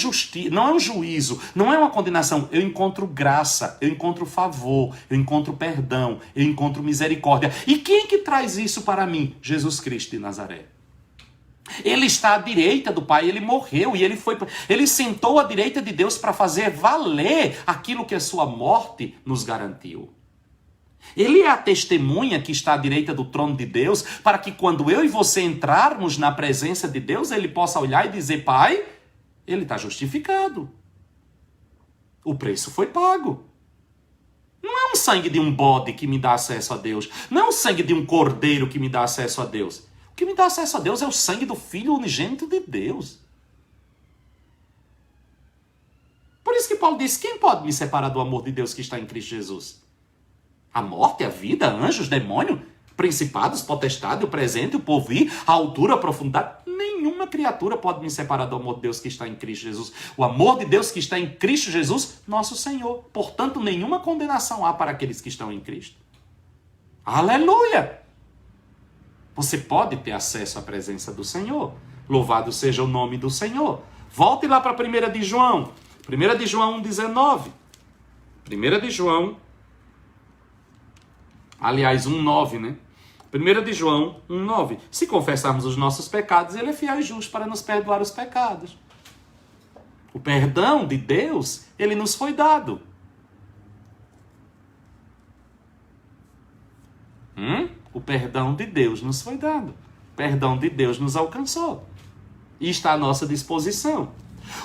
juízo, não é uma condenação. Eu encontro graça, eu encontro favor, eu encontro perdão, eu encontro misericórdia. E quem que traz isso para mim? Jesus Cristo de Nazaré. Ele está à direita do Pai, ele morreu e ele sentou à direita de Deus para fazer valer aquilo que a sua morte nos garantiu. Ele é a testemunha que está à direita do trono de Deus, para que quando eu e você entrarmos na presença de Deus, ele possa olhar e dizer: Pai, ele está justificado. O preço foi pago. Não é um sangue de um bode que me dá acesso a Deus. Não é um sangue de um cordeiro que me dá acesso a Deus. O que me dá acesso a Deus é o sangue do Filho unigênito de Deus. Por isso que Paulo diz: quem pode me separar do amor de Deus que está em Cristo Jesus? A morte, a vida, anjos, demônio, principados, potestade, o presente, o porvir, a altura, a profundidade. Nenhuma criatura pode me separar do amor de Deus que está em Cristo Jesus. O amor de Deus que está em Cristo Jesus, nosso Senhor. Portanto, nenhuma condenação há para aqueles que estão em Cristo. Aleluia! Você pode ter acesso à presença do Senhor. Louvado seja o nome do Senhor. Volte lá para 1 de João. 1 de João 1,19. 1 de João... Aliás, 1,9, né? 1 de João 1,9. Se confessarmos os nossos pecados, ele é fiel e justo para nos perdoar os pecados. O perdão de Deus, ele nos foi dado. O perdão de Deus nos foi dado. O perdão de Deus nos alcançou. E está à nossa disposição.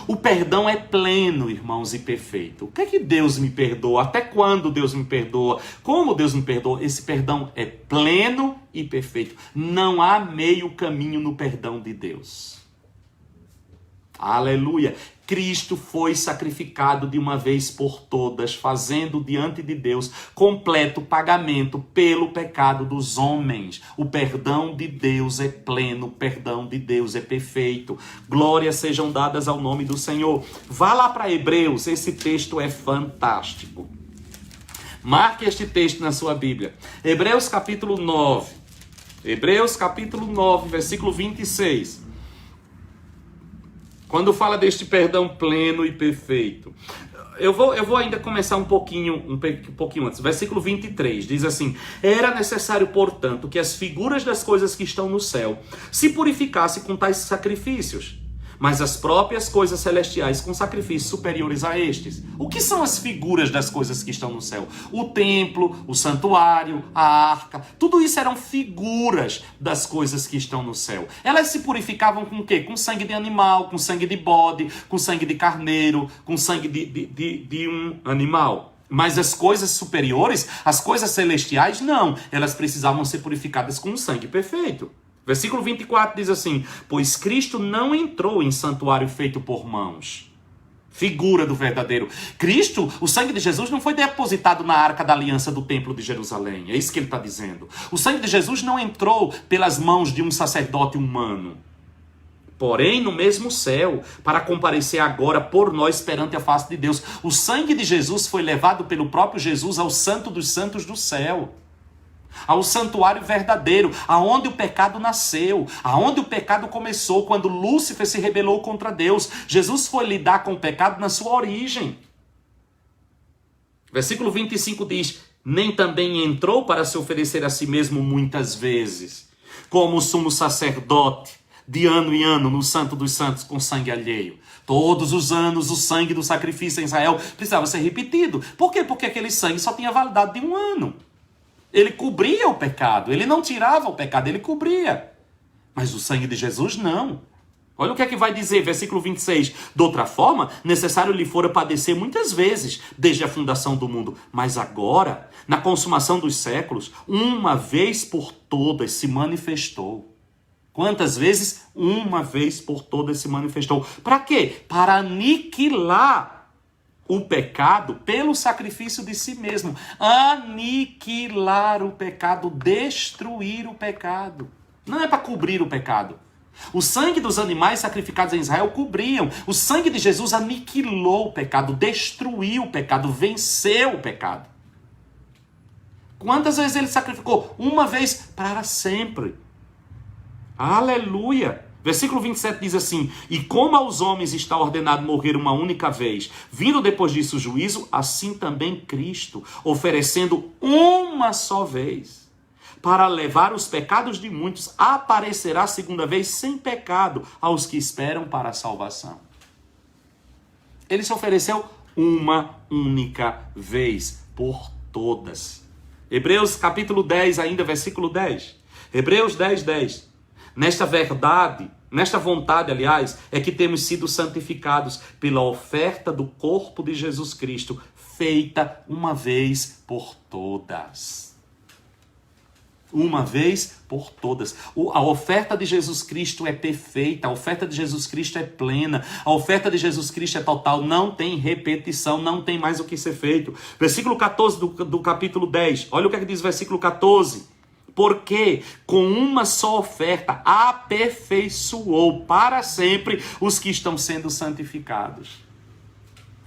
O perdão é pleno, irmãos, e perfeito. O que é que Deus me perdoa? Até quando Deus me perdoa? Como Deus me perdoa? Esse perdão é pleno e perfeito. Não há meio caminho no perdão de Deus. Aleluia! Cristo foi sacrificado de uma vez por todas, fazendo diante de Deus completo pagamento pelo pecado dos homens. O perdão de Deus é pleno, o perdão de Deus é perfeito. Glórias sejam dadas ao nome do Senhor. Vá lá para Hebreus, esse texto é fantástico. Marque este texto na sua Bíblia. Hebreus capítulo 9. Hebreus capítulo 9, versículo 26. Quando fala deste perdão pleno e perfeito. Eu vou ainda começar um pouquinho antes. Versículo 23 diz assim: era necessário, portanto, que as figuras das coisas que estão no céu se purificassem com tais sacrifícios. mas as próprias coisas celestiais com sacrifícios superiores a estes. O que são as figuras das coisas que estão no céu? O templo, o santuário, a arca, tudo isso eram figuras das coisas que estão no céu. Elas se purificavam com o quê? Com sangue de animal, com sangue de bode, com sangue de carneiro, com sangue de um animal. Mas as coisas superiores, as coisas celestiais, não. Elas precisavam ser purificadas com um sangue perfeito. Versículo 24 diz assim: pois Cristo não entrou em santuário feito por mãos. Figura do verdadeiro. Cristo, o sangue de Jesus não foi depositado na arca da aliança do templo de Jerusalém. É isso que ele está dizendo. O sangue de Jesus não entrou pelas mãos de um sacerdote humano. Porém, no mesmo céu, para comparecer agora por nós perante a face de Deus. O sangue de Jesus foi levado pelo próprio Jesus ao Santo dos Santos do céu. Ao santuário verdadeiro, aonde o pecado nasceu, aonde o pecado começou, quando Lúcifer se rebelou contra Deus. Jesus foi lidar com o pecado na sua origem. Versículo 25 diz: nem também entrou para se oferecer a si mesmo muitas vezes, como o sumo sacerdote, de ano em ano, no Santo dos Santos, com sangue alheio. Todos os anos, o sangue do sacrifício em Israel precisava ser repetido. Por quê? Porque aquele sangue só tinha validade de um ano. Ele cobria o pecado, ele não tirava o pecado, ele cobria. Mas o sangue de Jesus não. Olha o que é que vai dizer, versículo 26. De outra forma, necessário lhe fora padecer muitas vezes, desde a fundação do mundo. Mas agora, na consumação dos séculos, uma vez por todas se manifestou. Quantas vezes? Uma vez por todas se manifestou. Para quê? Para aniquilar o pecado pelo sacrifício de si mesmo. Aniquilar o pecado, destruir o pecado. Não é para cobrir o pecado. O sangue dos animais sacrificados em Israel cobriam. O sangue de Jesus aniquilou o pecado, destruiu o pecado, venceu o pecado. Quantas vezes ele sacrificou? Uma vez para sempre. Aleluia! Versículo 27 diz assim: e como aos homens está ordenado morrer uma única vez, vindo depois disso o juízo, assim também Cristo, oferecendo uma só vez, para levar os pecados de muitos, aparecerá segunda vez sem pecado aos que esperam para a salvação. Ele se ofereceu uma única vez, por todas. Hebreus capítulo 10 ainda, versículo 10. Hebreus 10, 10. Nesta verdade, nesta vontade, aliás, é que temos sido santificados pela oferta do corpo de Jesus Cristo, feita uma vez por todas. Uma vez por todas. A oferta de Jesus Cristo é perfeita, a oferta de Jesus Cristo é plena, a oferta de Jesus Cristo é total, não tem repetição, não tem mais o que ser feito. Versículo 14 do capítulo 10, olha o que é que diz o versículo 14. Porque com uma só oferta aperfeiçoou para sempre os que estão sendo santificados.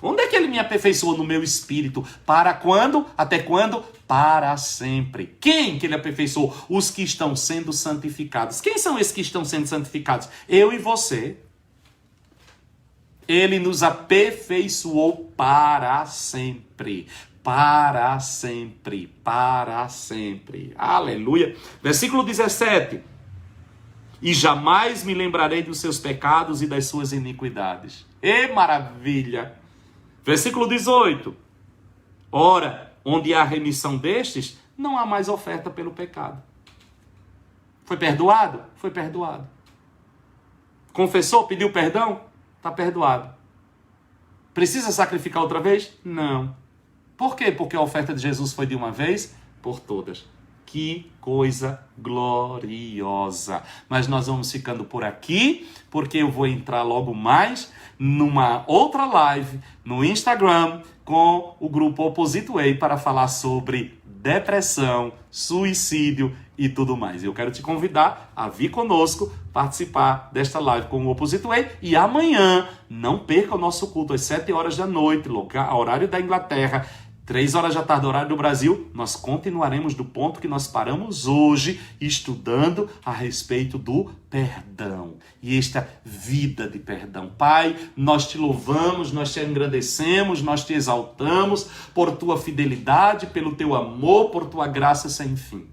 Onde é que ele me aperfeiçoou? No meu espírito. Para quando? Até quando? Para sempre. Quem que ele aperfeiçoou? Os que estão sendo santificados. Quem são esses que estão sendo santificados? Eu e você. Ele nos aperfeiçoou para sempre. Para sempre, para sempre. Aleluia. Versículo 17. E jamais me lembrarei dos seus pecados e das suas iniquidades. E maravilha. Versículo 18. Ora, onde há remissão destes, não há mais oferta pelo pecado. Foi perdoado? Foi perdoado. Confessou? Pediu perdão? Está perdoado. Precisa sacrificar outra vez? Não. Por quê? Porque a oferta de Jesus foi de uma vez por todas. Que coisa gloriosa. Mas nós vamos ficando por aqui, porque eu vou entrar logo mais numa outra live no Instagram com o grupo Opposite Way para falar sobre depressão, suicídio e tudo mais. Eu quero te convidar a vir conosco participar desta live com o Opposite Way. E amanhã, não perca o nosso culto às 7 horas da noite, horário da Inglaterra, 3 horas da tarde, horário do Brasil. Nós continuaremos do ponto que nós paramos hoje, estudando a respeito do perdão e esta vida de perdão. Pai, nós te louvamos, nós te engrandecemos, nós te exaltamos por tua fidelidade, pelo teu amor, por tua graça sem fim.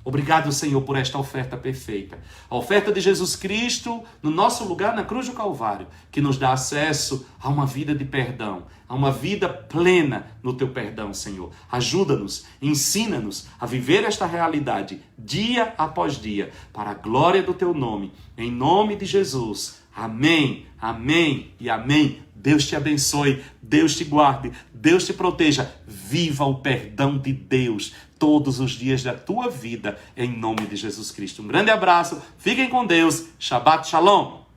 Obrigado, Senhor, por esta oferta perfeita. A oferta de Jesus Cristo no nosso lugar na cruz do Calvário, que nos dá acesso a uma vida de perdão, a uma vida plena no teu perdão, Senhor. Ajuda-nos, ensina-nos a viver esta realidade dia após dia, para a glória do teu nome. Em nome de Jesus. Amém, amém e amém. Deus te abençoe, Deus te guarde, Deus te proteja. Viva o perdão de Deus todos os dias da tua vida, em nome de Jesus Cristo. Um grande abraço, fiquem com Deus. Shabbat Shalom.